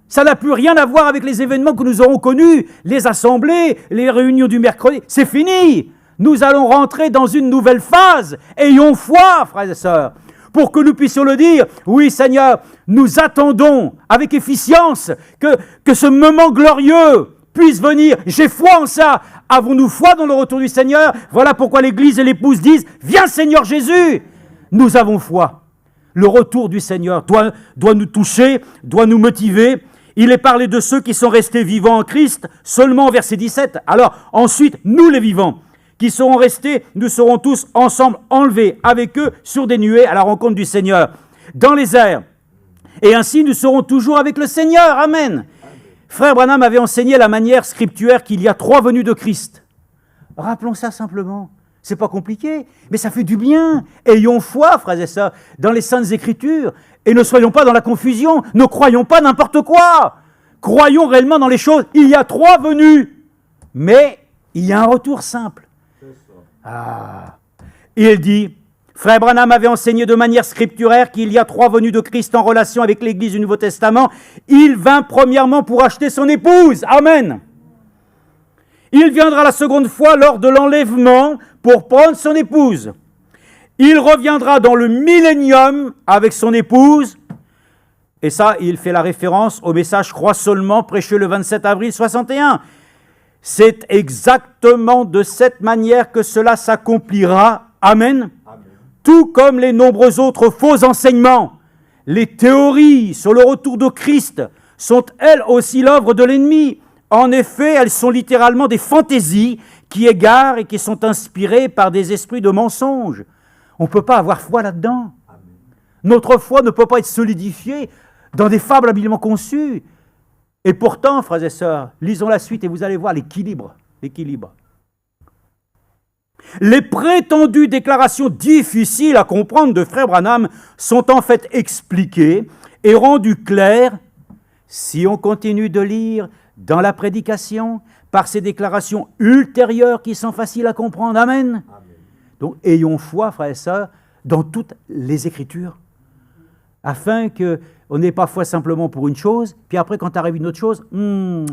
Ça n'a plus rien à voir avec les événements que nous aurons connus, les assemblées, les réunions du mercredi. C'est fini. Nous allons rentrer dans une nouvelle phase. Ayons foi, frères et sœurs, pour que nous puissions le dire. Oui, Seigneur, nous attendons avec efficience que ce moment glorieux puisse venir. J'ai foi en ça. Avons-nous foi dans le retour du Seigneur? Voilà pourquoi l'Église et l'épouse disent « Viens Seigneur Jésus !» Nous avons foi. Le retour du Seigneur doit nous toucher, doit nous motiver. Il est parlé de ceux qui sont restés vivants en Christ, seulement au verset 17. Alors ensuite, nous les vivants, qui seront restés, nous serons tous ensemble enlevés avec eux sur des nuées à la rencontre du Seigneur, dans les airs. Et ainsi, nous serons toujours avec le Seigneur. Amen. Frère Branham avait enseigné la manière scripturaire qu'il y a 3 venues de Christ. Rappelons ça simplement. C'est pas compliqué, mais ça fait du bien. Ayons foi, frères et sœurs, dans les Saintes Écritures, et ne soyons pas dans la confusion. Ne croyons pas n'importe quoi. Croyons réellement dans les choses. Il y a 3 venues, mais il y a un retour simple. Il dit, Frère Branham avait enseigné de manière scripturaire qu'il y a 3 venues de Christ en relation avec l'Église du Nouveau Testament. Il vint premièrement pour acheter son épouse. Amen. Il viendra la seconde fois lors de l'enlèvement pour prendre son épouse. Il reviendra dans le millénium avec son épouse. Et ça, il fait la référence au message « Crois seulement » prêché le 27 avril 61. C'est exactement de cette manière que cela s'accomplira. Amen. Amen. Tout comme les nombreux autres faux enseignements, les théories sur le retour de Christ sont elles aussi l'œuvre de l'ennemi. En effet, elles sont littéralement des fantaisies qui égarent et qui sont inspirées par des esprits de mensonges. On ne peut pas avoir foi là-dedans. Notre foi ne peut pas être solidifiée dans des fables habilement conçues. Et pourtant, frères et sœurs, lisons la suite et vous allez voir l'équilibre. Les prétendues déclarations difficiles à comprendre de Frère Branham sont en fait expliquées et rendues claires si on continue de lire dans la prédication par ces déclarations ultérieures qui sont faciles à comprendre. Amen. Donc, ayons foi, frères et sœurs, dans toutes les Écritures, afin qu'on n'ait pas foi simplement pour une chose, puis après, quand arrive une autre chose, non.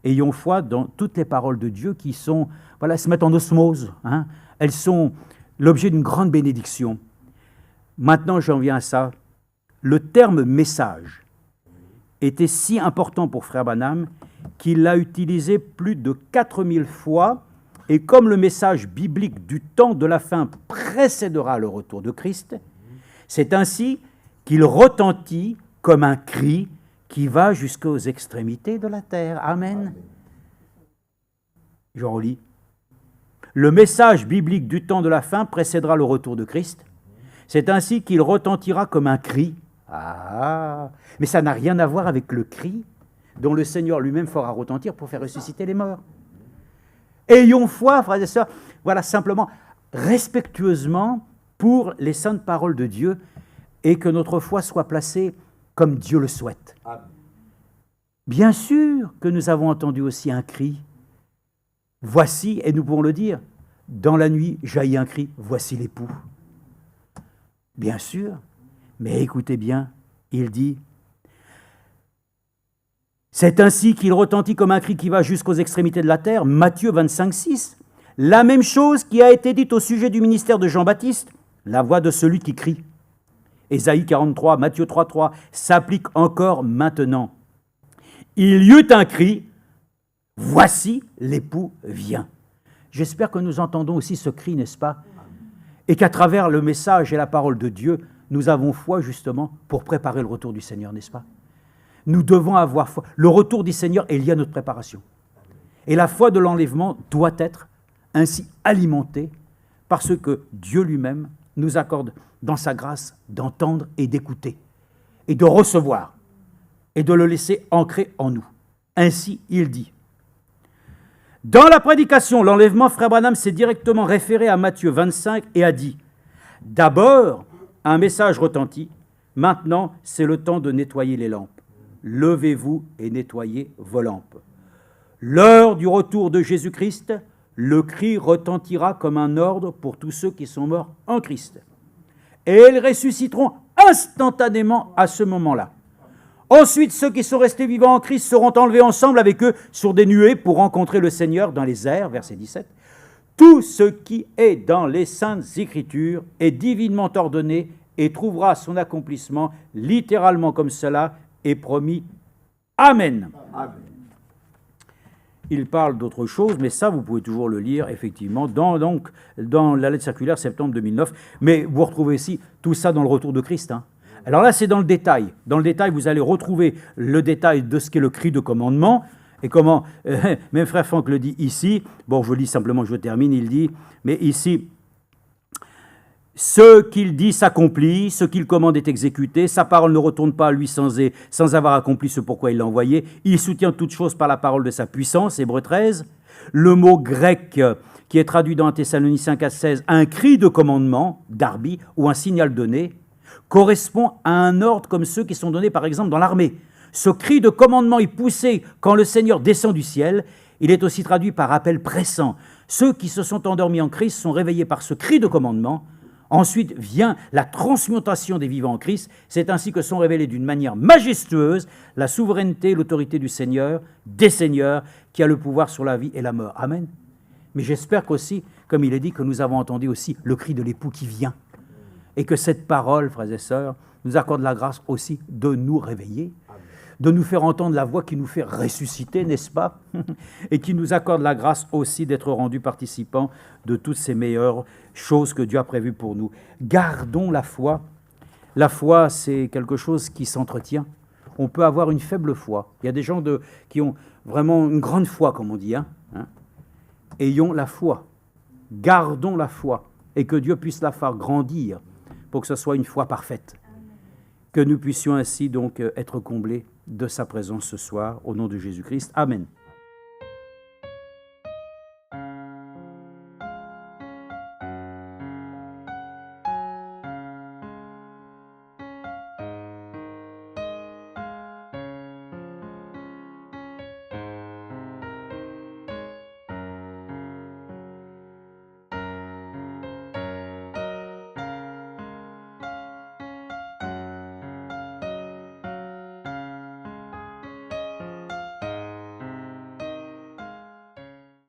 Ayons foi dans toutes les paroles de Dieu qui sont, voilà, se mettent en osmose. Hein. Elles sont l'objet d'une grande bénédiction. Maintenant, j'en viens à ça. Le terme « message » était si important pour Frère Branham qu'il l'a utilisé plus de 4000 fois, et comme le message biblique du temps de la fin précédera le retour de Christ, c'est ainsi qu'il retentit comme un cri qui va jusqu'aux extrémités de la terre. Amen. Je relis. Le message biblique du temps de la fin précédera le retour de Christ. C'est ainsi qu'il retentira comme un cri. Ah, mais ça n'a rien à voir avec le cri dont le Seigneur lui-même fera retentir pour faire ressusciter les morts. Ayons foi, frères et sœurs, voilà, simplement, respectueusement pour les saintes paroles de Dieu et que notre foi soit placée comme Dieu le souhaite. Amen. Bien sûr que nous avons entendu aussi un cri. Voici, et nous pouvons le dire, dans la nuit jaillit un cri, voici l'époux. Bien sûr, mais écoutez bien, il dit, c'est ainsi qu'il retentit comme un cri qui va jusqu'aux extrémités de la terre, Matthieu 25, 6. La même chose qui a été dite au sujet du ministère de Jean-Baptiste, la voix de celui qui crie. Ésaïe 43, Matthieu 3, 3, s'applique encore maintenant. Il y eut un cri, voici l'époux vient. J'espère que nous entendons aussi ce cri, n'est-ce pas? Et qu'à travers le message et la parole de Dieu, nous avons foi justement pour préparer le retour du Seigneur, n'est-ce pas? Nous devons avoir foi. Le retour du Seigneur est lié à notre préparation. Et la foi de l'enlèvement doit être ainsi alimentée parce que Dieu lui-même nous accorde dans sa grâce d'entendre et d'écouter et de recevoir et de le laisser ancrer en nous. Ainsi, il dit. Dans la prédication, l'enlèvement, Frère Branham s'est directement référé à Matthieu 25 et a dit « D'abord, un message retentit. Maintenant, c'est le temps de nettoyer les lampes. Levez-vous et nettoyez vos lampes. L'heure du retour de Jésus-Christ, le cri retentira comme un ordre pour tous ceux qui sont morts en Christ. Et ils ressusciteront instantanément à ce moment-là. Ensuite, ceux qui sont restés vivants en Christ seront enlevés ensemble avec eux sur des nuées pour rencontrer le Seigneur dans les airs, verset 17. Tout ce qui est dans les Saintes Écritures est divinement ordonné et trouvera son accomplissement littéralement comme cela est promis. Amen. Amen. Il parle d'autre chose, mais ça, vous pouvez toujours le lire, effectivement, dans la lettre circulaire, septembre 2009. Mais vous retrouvez ici tout ça dans le retour de Christ. Hein. Alors là, c'est dans le détail. Dans le détail, vous allez retrouver le détail de ce qu'est le cri de commandement, et comment, même Frère Franck le dit ici, bon, je lis simplement, je termine, il dit, mais ici, ce qu'il dit s'accomplit, ce qu'il commande est exécuté, sa parole ne retourne pas à lui sans avoir accompli ce pourquoi il l'a envoyé. Il soutient toute chose par la parole de sa puissance, Hébreux 13. Le mot grec qui est traduit dans 1 Thessaloniciens 4,16, un cri de commandement, darbi, ou un signal donné, correspond à un ordre comme ceux qui sont donnés par exemple dans l'armée. Ce cri de commandement est poussé quand le Seigneur descend du ciel. Il est aussi traduit par appel pressant. Ceux qui se sont endormis en Christ sont réveillés par ce cri de commandement. Ensuite vient la transmutation des vivants en Christ. C'est ainsi que sont révélées d'une manière majestueuse la souveraineté et l'autorité du Seigneur, des Seigneurs, qui a le pouvoir sur la vie et la mort. Amen. Mais j'espère qu'aussi, comme il est dit, que nous avons entendu aussi le cri de l'époux qui vient. Et que cette parole, frères et sœurs, nous accorde la grâce aussi de nous réveiller, de nous faire entendre la voix qui nous fait ressusciter, n'est-ce pas? Et qui nous accorde la grâce aussi d'être rendus participants de toutes ces meilleures choses que Dieu a prévues pour nous. Gardons la foi. La foi, c'est quelque chose qui s'entretient. On peut avoir une faible foi. Il y a des gens qui ont vraiment une grande foi, comme on dit. Ayons la foi. Gardons la foi. Et que Dieu puisse la faire grandir pour que ce soit une foi parfaite. Que nous puissions ainsi donc être comblés de sa présence ce soir, au nom de Jésus-Christ. Amen.